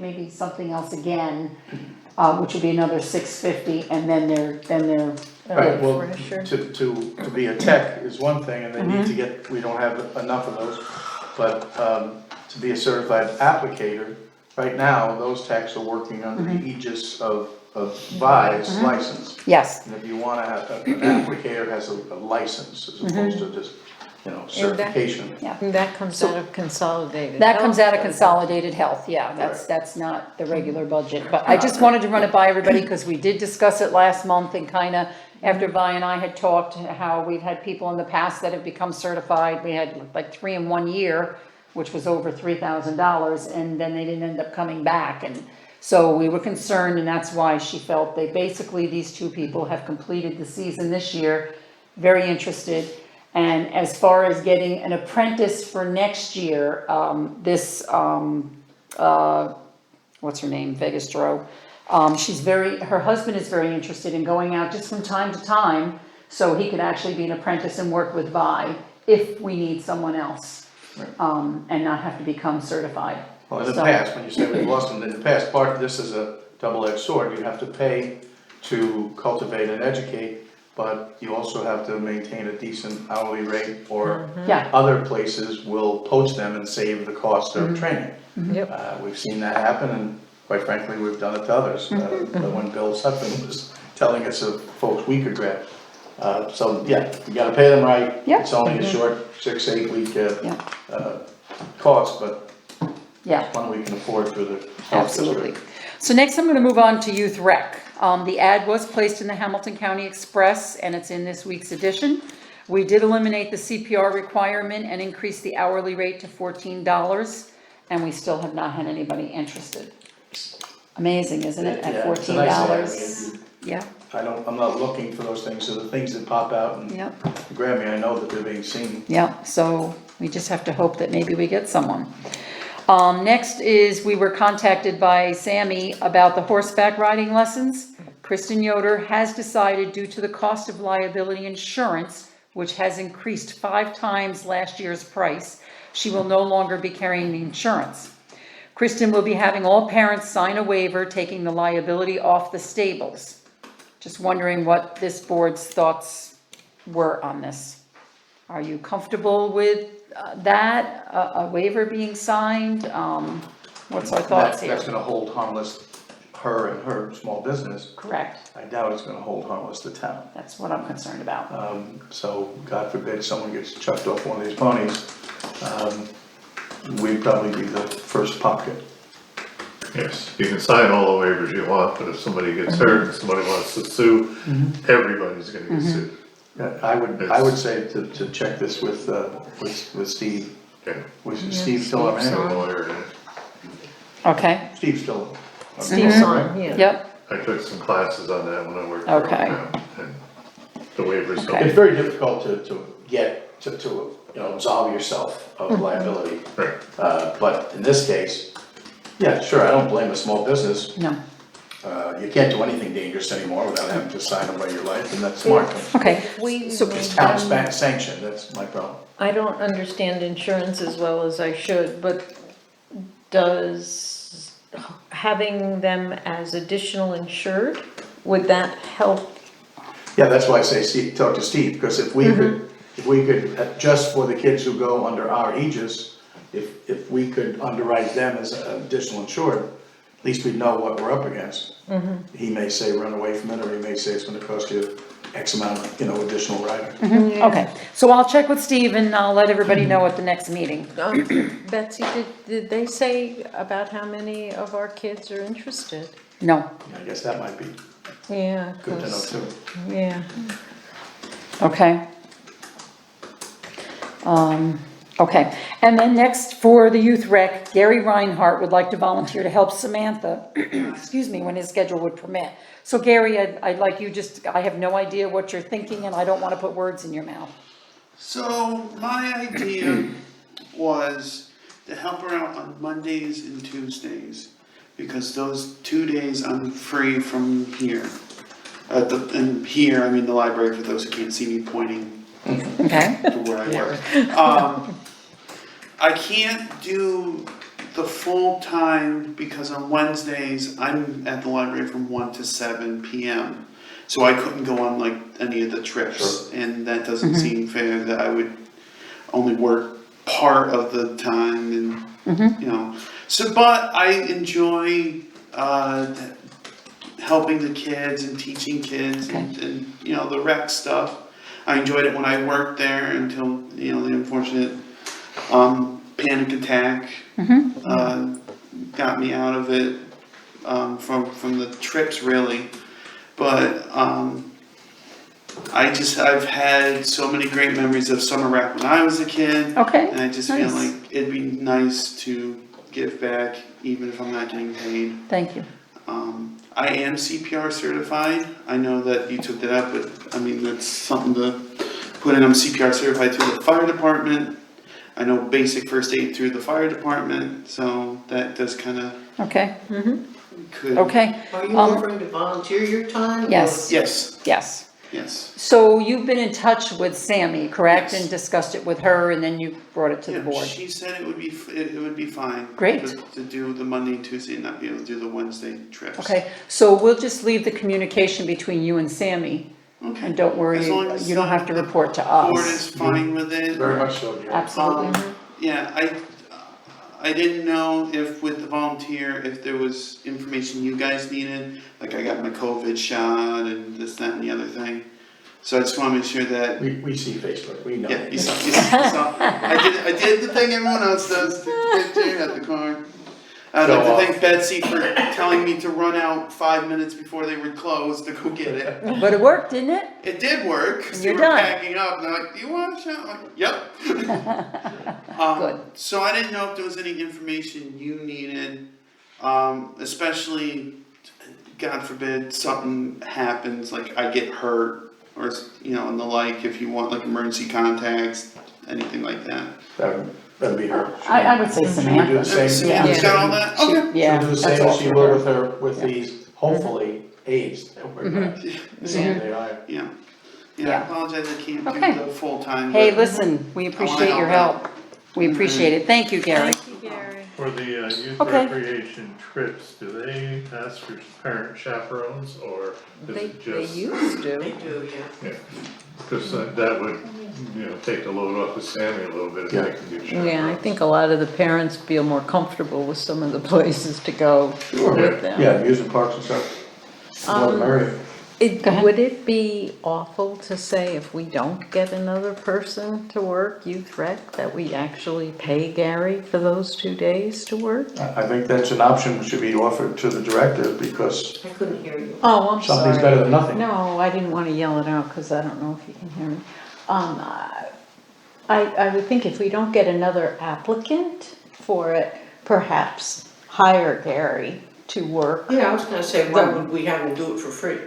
maybe something else again, which would be another $650, and then they're right, well, Refresher. to be a tech is one thing, and they need to get, we don't have enough of those. But to be a certified applicator, right now, those techs are working under the aegis of VI's license. Yes, And if you wanna have, an applicator has a license as opposed to just, certification. yeah. And that comes out of consolidated. That comes health, out of doesn't it? consolidated health, yeah, that's not the regular budget, but I just wanted to run it by everybody, because we did discuss it last month, and kinda, after Vi and I had talked, how we've had people in the past that have become certified, we had like 3 in 1 year, which was over $3,000, and then they didn't end up coming back, and so we were concerned, and that's why she felt basically, these 2 people have completed the season this year, very interested. And as far as getting an apprentice for next year, what's her name, Vegas Dro, her husband is very interested in going out just from time to time, so he could actually be an apprentice and work with Vi if we need someone else, and not have to become certified. Well, in the So- past, when you say we've lost them, in the past, part of this is a double-edged sword. You have to pay to cultivate and educate, but you also have to maintain a decent hourly rate, or Yeah, other places will poach them and save the cost of training. Yep. We've seen that happen, and quite frankly, we've done it to others. When Bill Sutton was telling us of folks we could grab. So, yeah, you gotta pay them right. Yeah. It's only a short 6-8 week Yeah. cost, but yeah. one we can afford through the health Absolutely. district. So next I'm gonna move on to youth rec. The ad was placed in the Hamilton County Express, and it's in this week's edition. We did eliminate the CPR requirement and increase the hourly rate to $14, and we still have not had anybody interested. Amazing, isn't it, Yeah, at it's a nice ad. $14? Yeah, I'm not looking for those things, so the things that pop out and yeah, grab me, I know that they're being seen. yeah, so we just have to hope that maybe we get someone. Next is, we were contacted by Sammy about the horseback riding lessons. Kristen Yoder has decided, due to the cost of liability insurance, which has increased 5 times last year's price, she will no longer be carrying the insurance. Kristen will be having all parents sign a waiver, taking the liability off the stables. Just wondering what this board's thoughts were on this. Are you comfortable with that, a waiver being signed? What's our thoughts here? That's gonna hold harmless her and her small business. Correct, I doubt it's gonna hold harmless the town. that's what I'm concerned about. So God forbid someone gets chucked off one of these ponies, we'd probably be the first pocket. Yes, you can sign all the waivers you want, but if somebody gets hurt and somebody wants to sue, everybody's gonna get sued. I would say to check this with Steve. Yeah. Was Steve still our Some manager? lawyer, Okay, Steve's still. Steve's on, yeah. yep, I took some classes on that when I worked. Okay. And the waivers Okay. It's very difficult to get, to absolve yourself of liability. Right. But in this case, yeah, sure, I don't blame a small business. no, You can't do anything dangerous anymore without having to sign away your life, and that's smart. okay, We So made It's town them- sanctioned, that's my problem. I don't understand insurance as well as I should, but does having them as additional insured, would that help? Yeah, that's why I say Steve, talk to Steve, because if we could, just for the kids who go under our aegis, if we could underwrite them as an additional insured, at least we'd know what we're up against. He may say run away from it, or he may say it's gonna cost you X amount, additional rider. okay. So I'll check with Steve and I'll let everybody know at the next meeting. Betsy, did they say about how many of our kids are interested? No, I guess that might be Yeah, good to know 'cause- too. yeah. okay. Okay, and then next for the youth rec, Gary Reinhardt would like to volunteer to help Samantha, excuse me, when his schedule would permit. So Gary, I'd like you I have no idea what you're thinking, and I don't wanna put words in your mouth. So my idea was to help her out on Mondays and Tuesdays, because those 2 days I'm free from here. And here, I mean the library, for those who can't see me pointing Okay, to where I work. I can't do the full time because on Wednesdays, I'm at the library from 1 to 7 p.m. So I couldn't go on like any of the trips, and that doesn't seem fair that I would only work part of the time, and So, but I enjoy helping the kids and teaching kids and, you know, the rec stuff. I enjoyed it when I worked there until, you know, the unfortunate, panic attack, got me out of it, from the trips really. But, I've had so many great memories of summer rec when I was a kid. Okay, And I just nice. feel like it'd be nice to give back, even if I'm not getting paid. Thank you. I am CPR certified. I know that you took that up, but I mean, that's something to put in. I'm CPR certified through the fire department. I know basic first aid through the fire department, so that does kind of Okay, could. okay, Are you offering to volunteer your time? or- yes, Yes, yes. yes. So you've been in touch with Sammy, correct? Yes. And discussed it with her, and then you brought it to the Yeah, board? she said it would be, it would be fine. Great. To do the Monday and Tuesday and not be able to do the Wednesday trips. Okay, so we'll just leave the communication between you and Sammy, Okay. and don't worry, As long as, you don't have to the report to Board us. is fine with it. Very much so, yeah. Absolutely. Yeah, I didn't know if with the volunteer, if there was information you guys needed, like I got my COVID shot and this, that, and the other thing. So I just wanna make sure that, We see Facebook, we know. yeah, you saw, I did the thing everyone else does, took the picture at the car. I'd like to thank Betsy for telling me to run out 5 minutes before they would close to go get it. But it worked, didn't it? It did work, 'cause they You're were done. packing up, and they're like, "Do you want a shot?" I'm like, "Yep." Good. So I didn't know if there was any information you needed, especially, God forbid, something happens, like I get hurt, or, you know, and the like, if you want like emergency contacts, anything like that. That'd be her. I would say She would do Samantha. the same. Samantha's got all that? Okay. Yeah, She'll do the that's same all as she for will her. with her, with these, hopefully, aides that we're gonna send they hire. Yeah. Yeah. Yeah, I apologize, I can't Okay. do the full time. Hey, but listen, we appreciate your help help. We appreciate it. Thank you, Gary. Thank you, Gary. For the youth Okay. recreation trips, do they ask for parent chaperones, or is They it just? used They to. do, yeah. Yeah, cause that would, you know, take the load off of Sammy a little bit if they can get chaperones. Yeah, I think a lot of the parents feel more comfortable with some of the places to go with them. Yeah, amusement parks and stuff. More the merrier. Go ahead. Would it be awful to say if we don't get another person to work youth rec, that we actually pay Gary for those 2 days to work? I think that's an option that should be offered to the director, because I couldn't hear you. Oh, I'm sorry. something's better than nothing. No, I didn't wanna yell it out, cause I don't know if you can hear me. I would think if we don't get another applicant for it, perhaps hire Gary to work. Yeah, I was gonna say, why would we have them do it for free?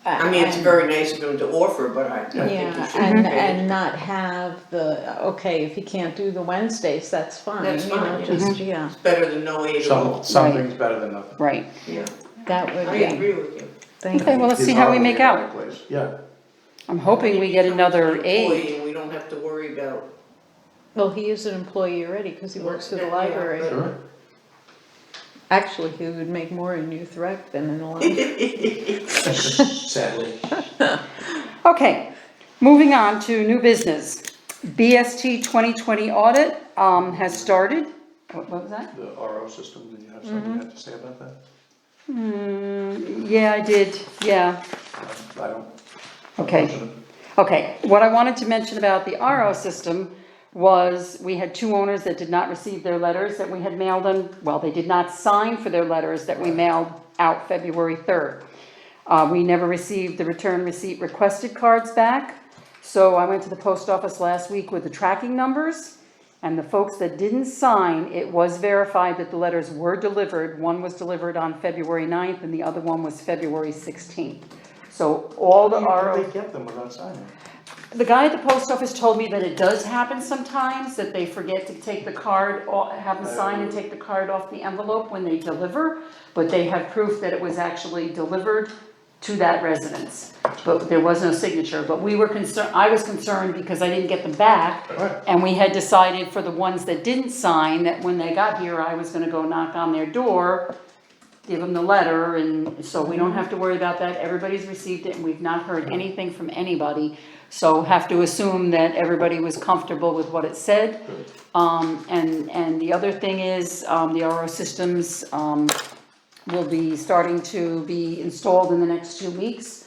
I mean, it's And- very nice of them to offer, but I think we Yeah, should be paid. and not have the, okay, if you can't do the Wednesdays, that's fine, That's you know, fine, yeah. just, yeah, It's better than no aid at all. Something's better than nothing. Right. Yeah, that would I be, agree with you. thank Okay, you. well, let's see how we make out. Yeah, I'm hoping we get another aide. Employee, and we don't have to worry about. Well, he is an employee already, cause he works for the Yeah, library. but- sure. Actually, he would make more in youth rec than in the library. Sadly. Okay, moving on to new business. BST 2020 audit, has started. What was that? The RO system, did you have something you had to say about that? Yeah, I did, yeah. I don't. Okay. Okay, what I wanted to mention about the RO system was we had 2 owners that did not receive their letters that we had mailed them. Well, they did not sign for their letters that we mailed out February 3rd. We never received the return receipt requested cards back. So I went to the post office last week with the tracking numbers, and the folks that didn't sign, it was verified that the letters were delivered. One was delivered on February 9th and the other one was February 16th. So all the How RO. do they get them without signing? The guy at the post office told me that it does happen sometimes, that they forget to take the card, have them sign and take the card off the envelope when they deliver, but they have proof that it was actually delivered to that residence. But there was no signature, but we were concerned, I was concerned because I didn't get them back. Right. And we had decided for the ones that didn't sign, that when they got here, I was gonna go knock on their door, give them the letter, and so we don't have to worry about that. Everybody's received it and we've not heard anything from anybody. So have to assume that everybody was comfortable with what it said. And the other thing is, the RO systems, will be starting to be installed in the next 2 weeks,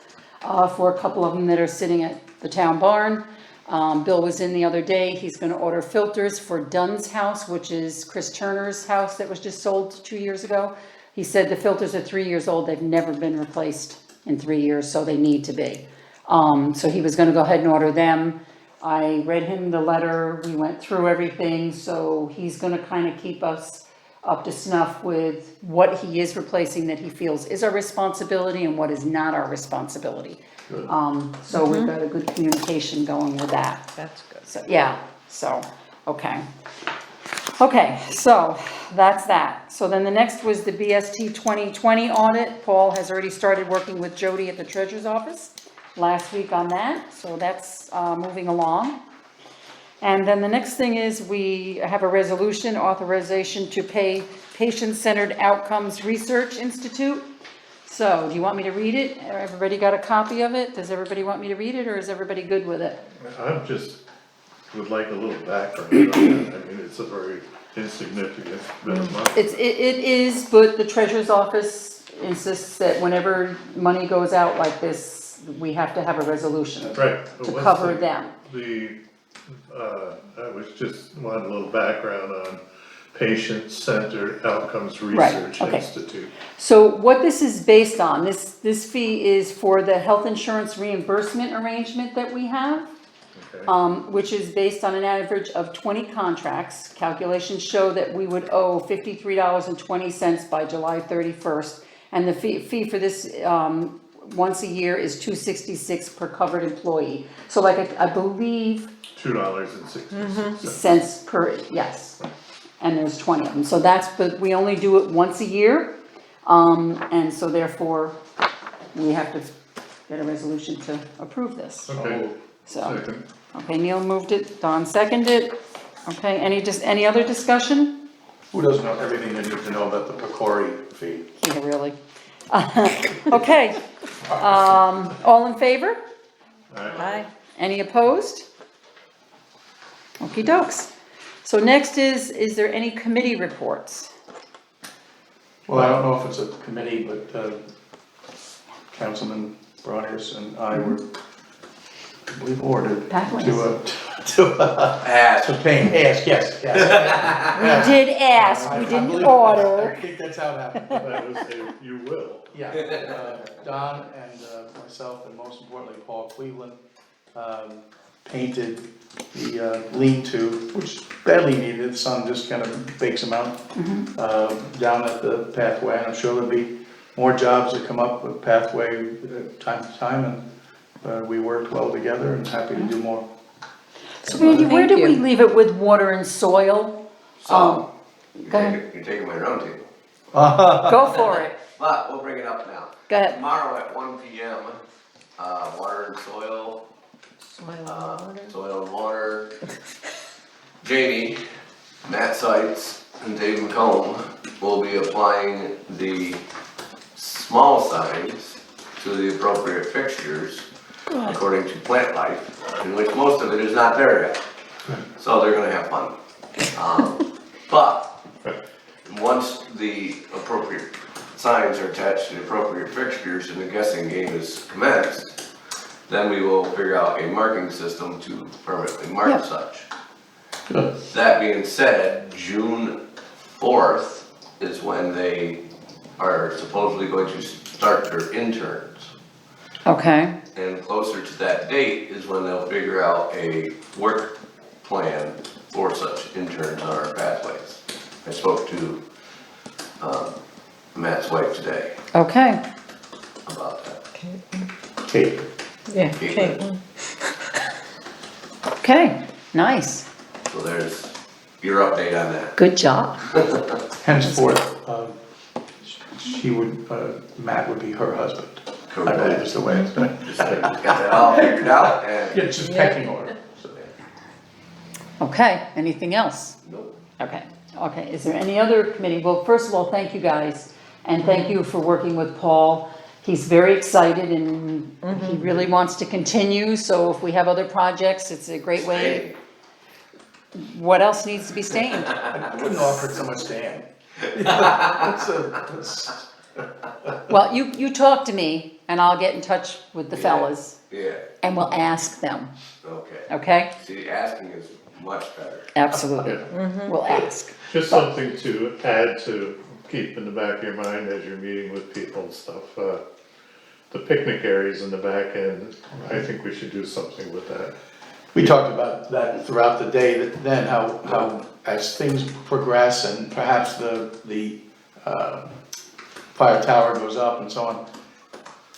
for a couple of them that are sitting at the town barn. Bill was in the other day, he's gonna order filters for Dunn's house, which is Chris Turner's house that was just sold 2 years ago. He said the filters are 3 years old, they've never been replaced in 3 years, so they need to be. So he was gonna go ahead and order them. I read him the letter, we went through everything, so he's gonna kinda keep us up to snuff with what he is replacing that he feels is our responsibility and what is not our responsibility. Good. So we've got a good communication going with that. That's good. So, yeah, so, okay. Okay, so that's that. So then the next was the BST 2020 audit. Paul has already started working with Jody at the treasurer's office last week on that, so that's moving along. And then the next thing is we have a resolution, authorization to pay Patient-Centered Outcomes Research Institute. So, do you want me to read it? Everybody got a copy of it? Does everybody want me to read it, or is everybody good with it? I just would like a little background on that. I mean, it's a very insignificant bit of money. It is, but the treasurer's office insists that whenever money goes out like this, we have to have a resolution Right. but to what's cover the- them. I was just wanted a little background on Patient-Centered Outcomes Right, Research okay. Institute. So what this is based on, this fee is for the health insurance reimbursement arrangement that we have, Okay. which is based on an average of 20 contracts. Calculations show that we would owe $53.20 by July 31st. And the fee for this, once a year is $266 per covered employee. So like I believe $2.66. cents per, yes. And there's 20 of them. So that's, but we only do it once a year. And so therefore, we have to get a resolution to approve this. Okay, So, second. okay, Neil moved it, Don seconded it. Okay, any other discussion? Who doesn't know everything they need to know about the Pecori fee? Yeah, really. Okay, all in favor? Aye. Any opposed? Okey dokes. So next is there any committee reports? Well, I don't know if it's a committee, but Councilman Broners and I were, I believe, ordered Pathways. to pay, ask, yes. We did ask, we didn't order. I think that's how it happened. I would say you will. Yeah, Don and myself, and most importantly, Paul Cleveland, painted the lean-to, which badly needed. The sun just kind of bakes them out, down at the pathway. And I'm sure there'll be more jobs that come up with pathway time to time, and we worked well together and happy to do more. So Randy, where Thank do we you. leave it with water and soil? So, Go ahead. you're taking my round table. Go for it. But we'll bring it up now. Go ahead. Tomorrow at 1 PM, water and soil, soil and water. Jamie, Matt Seitz, and Dave McComb will be applying the small signs to the appropriate fixtures according to plant life, in which most of it is not there yet. So they're gonna have fun. But once the appropriate signs are attached to the appropriate fixtures and the guessing game is commenced, then we will figure out a marking system to permanently mark Yep. such. That being said, June 4th is when they are supposedly going to start their interns. Okay, And closer to that date is when they'll figure out a work plan for such interns on our pathways. I spoke to Matt's wife today okay. about that. Kate, Yeah, Caitlin. Caitlin. Okay, nice. So there's your update on that. Good job. henceforth, she would, Matt would be her husband. I believe is the way it's going. Just got that all figured out and. Yeah, it's just pecking order. So. Okay, anything else? Nope. Okay, okay, is there any other committee? Well, first of all, thank you guys, and thank you for working with Paul. He's very excited and he really wants to continue, so if we have other projects, it's a great way. What else needs to be stained? I wouldn't offer it so much to him. Well, you talk to me and I'll get in touch with the fellas Yeah, and we'll ask them, okay. okay? See, asking is much better. Absolutely, Yeah. we'll ask. Just something to add to keep in the back of your mind as you're meeting with people and stuff. The picnic areas in the back end, I think we should do something with that. We talked about that throughout the day, then how as things progress and perhaps the fire tower goes up and so on,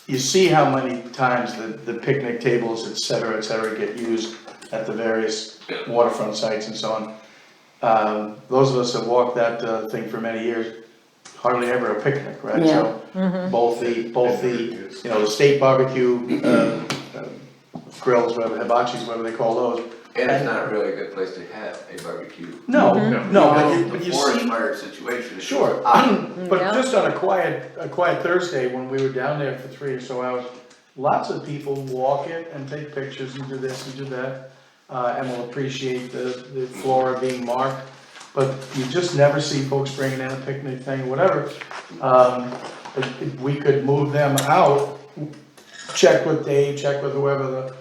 you see how many times the picnic tables, et cetera, get used at the various waterfront sites and so on. Those of us that walked that thing for many years, hardly ever a picnic, right? Yeah. So both the the state barbecue grills, whatever, hibachis, whatever they call those. And it's not really a good place to have a barbecue. No, No. but The you forest see, fire situation is. sure, but Yeah. just on a quiet Thursday, when we were down there for 3 or so hours, lots of people walk it and take pictures and do this and do that, and will appreciate the flora being marked, but you just never see folks bringing in a picnic thing, whatever. If we could move them out, check with Dave, check with whoever the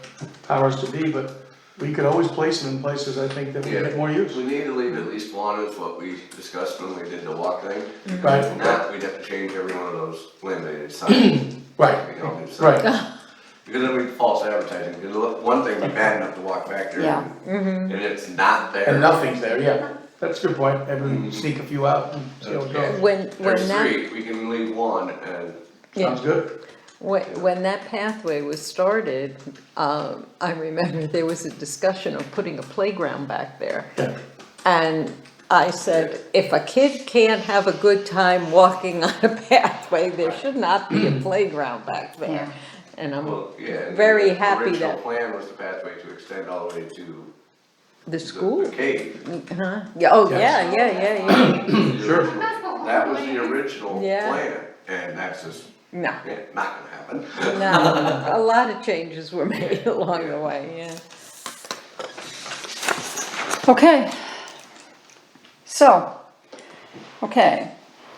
powers to be, but we could always place them in places, I think, that we get more use. We need to leave at least one, is what we discussed when we did the walk thing. Right, If not, we'd have to change every one of those laminated signs. right, You know, it's, right. Because then we false advertising, because one thing, we bad enough to walk back there. Yeah. And it's not there. And nothing's there, yeah, that's a good point, maybe we sneak a few out and see how it Yeah. goes. When There's that, three, we can leave one and. yeah. Sounds good. When that pathway was started, I remember there was a discussion of putting a playground back there. Yeah. And I said, if a kid can't have a good time walking on a pathway, there should not be a playground back there. Yeah. And I'm Well, yeah. very the happy Original that plan was the pathway to extend all the way to the school, the cave. huh? Yeah, oh, yeah, yeah. Sure. That was the original Yeah. plan, and that's just, No, yeah, not gonna happen. no, a lot of changes were made along the way, yeah. Okay.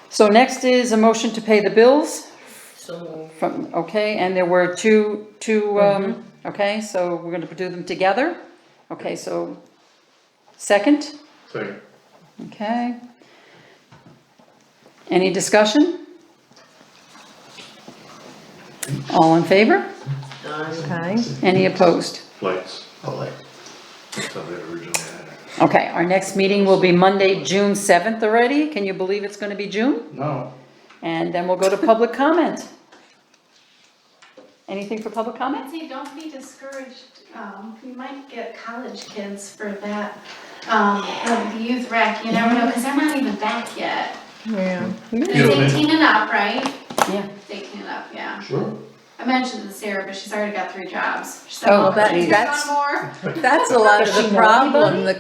So next is a motion to pay the bills. Okay, and there were two, okay, so we're gonna do them together. Okay, so, second, Second. okay. Any discussion? All in favor? Okay. Any opposed? Flights. Oh, That's how they originally had it. Okay, our next meeting will be Monday, June 7th already. Can you believe it's gonna be June? no, And then we'll go to public comment. Anything for public I'd comment? say don't be discouraged, you might get college kids for that, of the youth rec, you never know, cause they're not even back yet. Yeah. It's 18 and up, right? Yeah. It's 18 and up, yeah. sure. I mentioned to Sarah, but she's already got 3 jobs. She said, Oh, "Oh, that- can I that's- take on more?" That's a lot of Does she the know problem, anybody?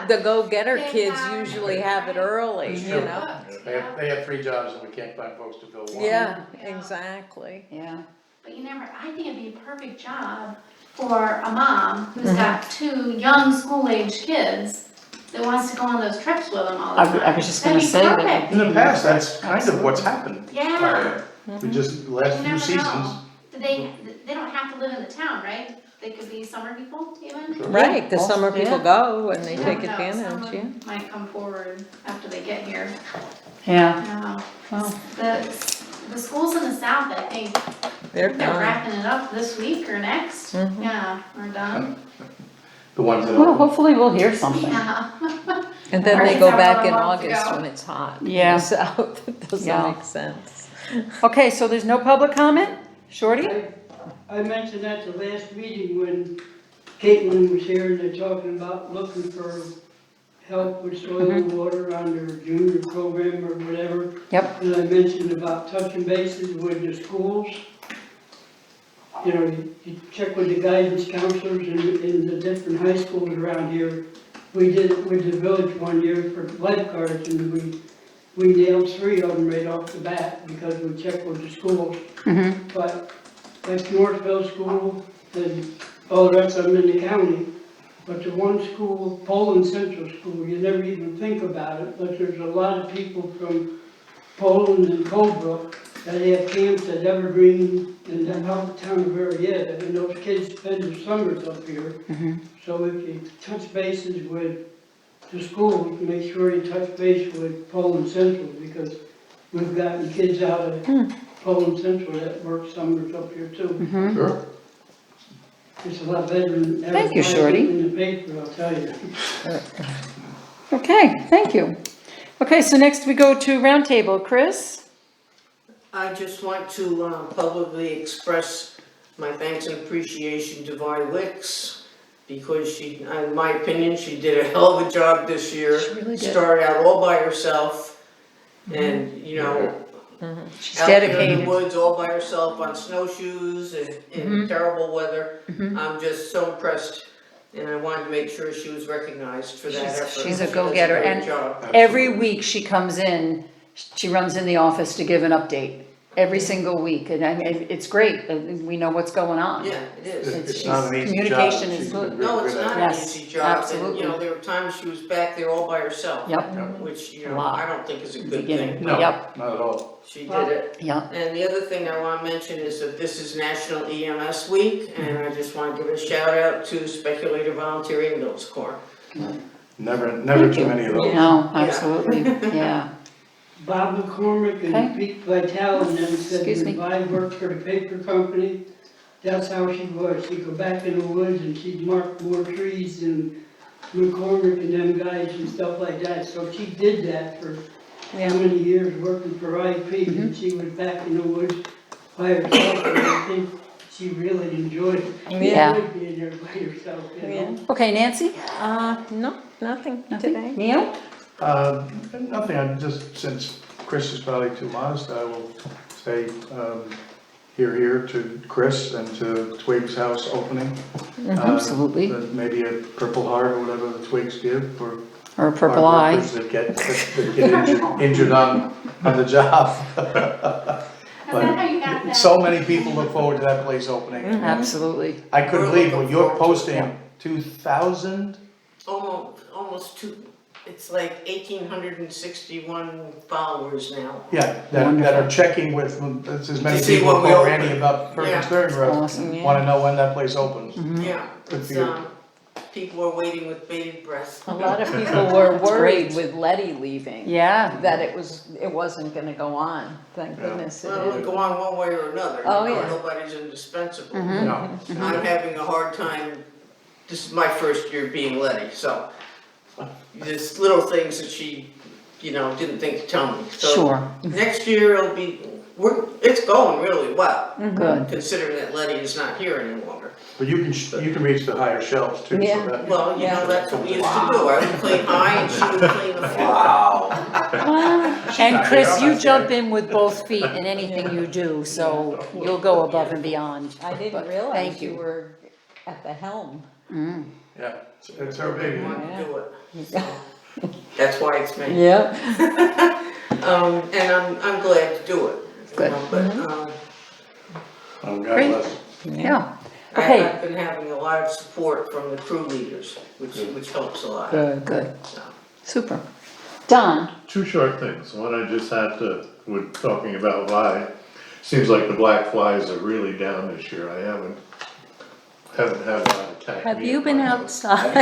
the go-getter They kids have- usually have it early, you Sure. know? They have 3 jobs and we can't find folks to fill one. Yeah, exactly. Yeah. But you never, I think it'd be a perfect job for a mom who's got 2 young school-age kids that wants to go on those trips with them all the time. I was just gonna say that. That'd be In the past, that's kind of what's happened. perfect. Yeah. We just, last You few never seasons. know. They don't have to live in the town, right? They could be summer people even? Right, the summer Yeah. people go and they You take never know, advantage, someone yeah. might come forward after they get here. Yeah, well, The schools in the south, I think, They're they're done. wrapping it up this week or next. Mhm. Yeah, we're done. The ones that. well, hopefully we'll hear something. Yeah. And then they Ours go have back about in a month to August go. when it's hot. in Yeah. the South, it doesn't Yeah. make sense. Okay, so there's no public comment? Shorty? I mentioned at the last meeting when Caitlin was here, and they're talking about looking for help with soil and water on their junior program or whatever. Yep. And I mentioned about touching bases with the schools. You know, you check with the guidance counselors in the different high schools around here. We did it with the village one year for lifeguards, and we nailed 3 of them right off the bat because we checked with the schools. Mm-hmm. But like Northville School, and all the rest of them in the county, but the one school, Poland Central School, you never even think about it, but there's a lot of people from Poland and Colebrook, that they have camps at Evergreen and then out of town of Arietta, and those kids spend their summers up here. So if you touch bases with the school, you can make sure you touch base with Poland Central, because we've gotten kids out of Poland Central that work summers up here too. Sure. It's a lot better than Thank you, advertising Shorty. in the paper, I'll tell you. Okay, thank you. Okay, so next we go to roundtable. Chris? I just want to publicly express my thanks and appreciation to Vi Wicks, because she, in my opinion, she did a hell of a job this year. She really did. Started out all by herself, and, you know, She's out there in dedicated. the woods all by herself on snowshoes and in terrible weather. I'm just so impressed, and I wanted to make sure she was recognized for that effort. She's a She does go-getter, great and job. every week she comes in, she runs in the office to give an update, every single week, and I mean, it's great, we know what's going on. Yeah, it is. It's not an easy job. Communication is She's good. been No, very it's good at not it. an Yes, easy job, and, absolutely. you know, there were times she was back there all by herself. Yep. Which, you A know, lot. I don't think is a good Beginning. thing. No, Yep. not at all. She did it. Yeah, And the other thing I wanna mention is that this is National EMS Week, and I just wanna give a shout out to Speculator Volunteer Ambulance Corps. Never Thank too you. many of those. no, absolutely, yeah. Bob McCormick Okay. and Pete Vitale and them said Excuse me. when Vi worked for the paper company, that's how she was. She'd go back in the woods and she'd mark more trees than McCormick and them guys and stuff like that. So she did that for how many years working for IP, and she was back in the woods by herself, and I think she really enjoyed it. Yeah. Enjoyed being there by herself, you know? Okay, Nancy? No, nothing Nothing? today. Neil? Nothing, I'm just, since Chris is probably too modest, I will say, here to Chris and to Twig's house opening. Absolutely. Maybe a Purple Heart or whatever the Twigs give for Or a purple our eye? workers that get injured on the job. Is that how you got that? So many people look forward to that place opening. Absolutely. I couldn't believe when you're We're looking posting 2,000, Almost two, it's like 1,861 followers now. yeah, that are checking with, there's as many To see people when we call open. Randy about Perkins Yeah. Ferry Road, Awesome. Yeah. wanna know when that place opens. Yeah, Good it's, for you. people are waiting with bated breath. A lot of people were That's worried great. with Letty leaving, Yeah, that it wasn't gonna go on. Thank Yeah. goodness it Well, it'll is. go on one way or another. Oh, You know, yeah. Nobody's indispensable. No, I'm having a hard time, this is my first year being Letty, so there's little things that she, you know, didn't think to tell me. So sure, next year it'll be, it's going really well, good. considering that Letty is not here any longer. but you can reach the higher shelves too, so Yeah. that. Well, you know, that's what we used to do, I would clean high and she would clean the floor. And Chris, you jump in with both feet in anything you do, so you'll go above and beyond. I didn't But realize thank you you. were at the helm. Yeah, it's her baby. I wanted to do it, so that's why it's me. Yep. And I'm glad to do it. you Good. know, But, Oh, God Great. bless. Yeah, okay, I've been having a lot of support from the crew leaders, which helps a lot. good, super. Don? Two short things. One, I just had to, with talking about Vi, seems like the black flies are really down this year. I haven't had one attack Have me you in been my house. outside?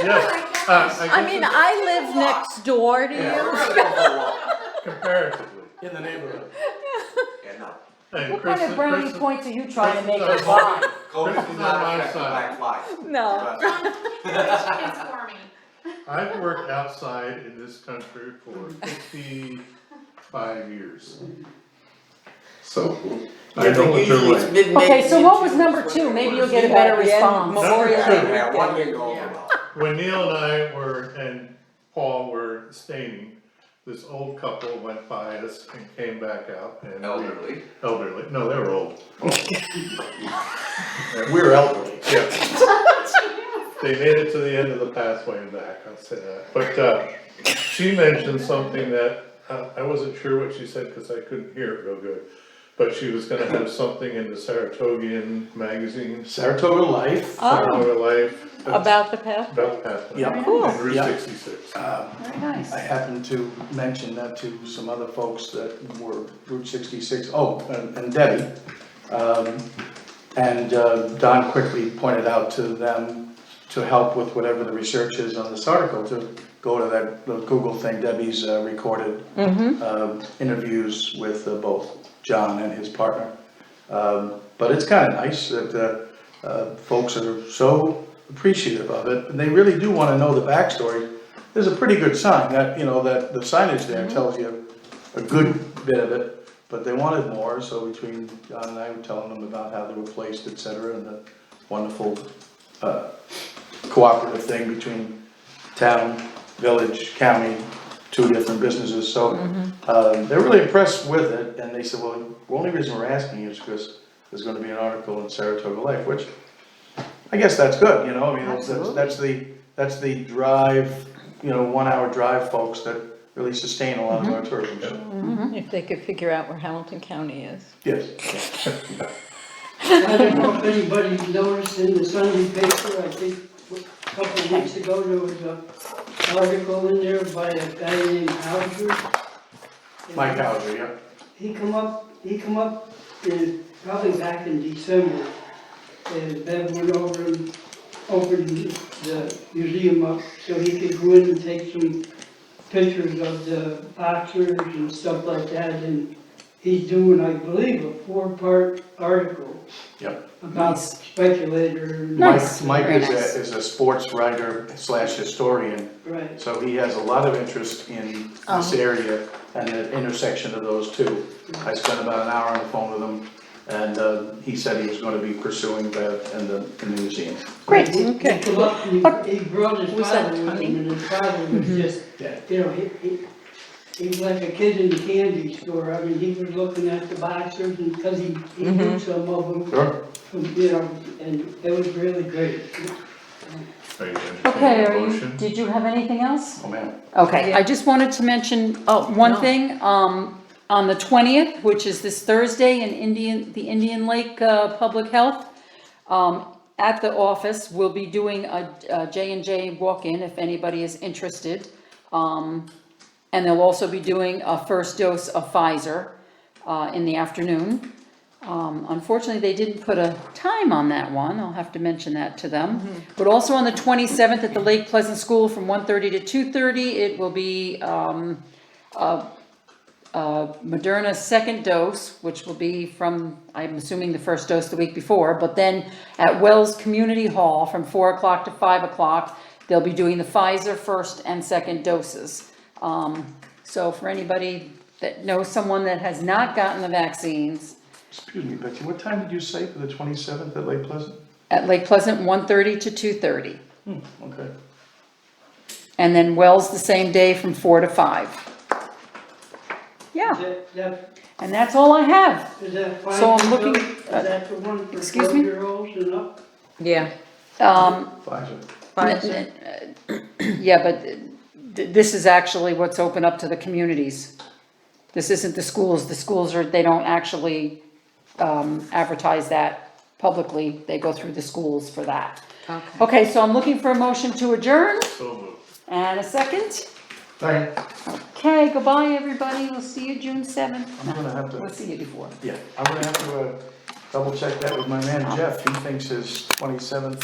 Yes, I mean, I live next door to you. comparatively. In the neighborhood. And What Chris kind of brownie Chris- points are you trying to make Chris us is buy? Chris is on my side. No. Chickens for me. I've worked outside in this country for 55 years. So, I Yeah, know but what you're usually it's like. mid-May, Okay, so what was mid-June number is two? when Maybe it you'll was. get a better Yeah, response. Memorial Number Day two. weekend. When Neil and I were, and Paul were staining, this old couple went by us and came back out and. Elderly. Elderly, no, they were old. We're elderly. Yeah. They made it to the end of the pathway and back, I'll say that. But, she mentioned something that, I wasn't sure what she said because I couldn't hear it real good. but she was gonna have something in the Saratogian magazine, Saratoga Life. Saratoga Life. About the path? About pathway. Yeah. Cool. On Route Yeah. 66. Very nice. I happened to mention that to some other folks that were Route 66, and Debbie. Don quickly pointed out to them to help with whatever the research is on this article, to go to that the Google thing. Debbie's recorded interviews with both John and his partner. But it's kind of nice that folks are so appreciative of it, and they really do want to know the backstory. There's a pretty good sign that, that the signage there tells you a good bit of it, but they wanted more, so between John and I were telling them about how they were placed, et cetera, and the wonderful cooperative thing between town, village, county, two different businesses, so they're really impressed with it, and they said, well, the only reason we're asking is because there's gonna be an article in Saratoga Life, which I guess that's good, I mean, that's the drive, 1 hour drive folks that really sustain a lot of our tourism, so, If they could figure out where Hamilton County is. yes. I don't know if anybody's noticed in the Sunday paper, I think a couple of weeks ago, there was an article in there by a guy named Hauser. Mike Hauser, yeah. He come up in, probably back in December, and Bev went over and opened the museum up so he could go in and take some pictures of the boxers and stuff like that, and he's doing, I believe, a 4-part article. Yep. About speculator. Nice. Mike Very is nice. is a sports writer / historian, Right. so he has a lot of interest in this area and the intersection of those two. I spent about an hour on the phone with him, and he said he was going to be pursuing that in the museum. Great. He come up and he brought his Was that father with Tony? him, and his father was just, he was like a kid in the candy store. I mean, he was looking at the boxers, and because he knew some of them, Sure. and it was really great. Are you Okay, entertaining a motion? did you have anything else? Oh, man. Okay, I just wanted to mention, one No. thing, on the 20th, which is this Thursday in the Indian Lake, Public Health, at the office, we'll be doing a J&J walk-in if anybody is interested. And they'll also be doing a first dose of Pfizer, in the afternoon. Unfortunately, they didn't put a time on that one, I'll have to mention that to them. But also on the 27th at the Lake Pleasant School from 1:30 to 2:30, it will be, Moderna second dose, which will be from, I'm assuming the first dose the week before, but then at Wells Community Hall from 4 o'clock to 5 o'clock, they'll be doing the Pfizer first and second doses. So for anybody that knows someone that has not gotten the vaccines, Excuse me, Betsy, what time did you say for the 27th at Lake Pleasant? at Lake Pleasant, 1:30 to 2:30. Okay. And then Wells the same day from 4 to 5. Yeah, and that's all I have. Is that fine? So I'm looking- Is that the one for excuse me? 12-year-olds and up? Yeah. Pfizer. Pfizer. Yeah, but this is actually what's open up to the communities. This isn't the schools. The schools they don't actually advertise that publicly. They go through the schools for that. Okay. Okay, so I'm looking for a motion to adjourn So moved. and a second. Thank Okay, goodbye, everybody. We'll see you June 7th. I'm gonna have We'll to, see you before. I'm gonna have to double check that with my man Jeff. He thinks his 27th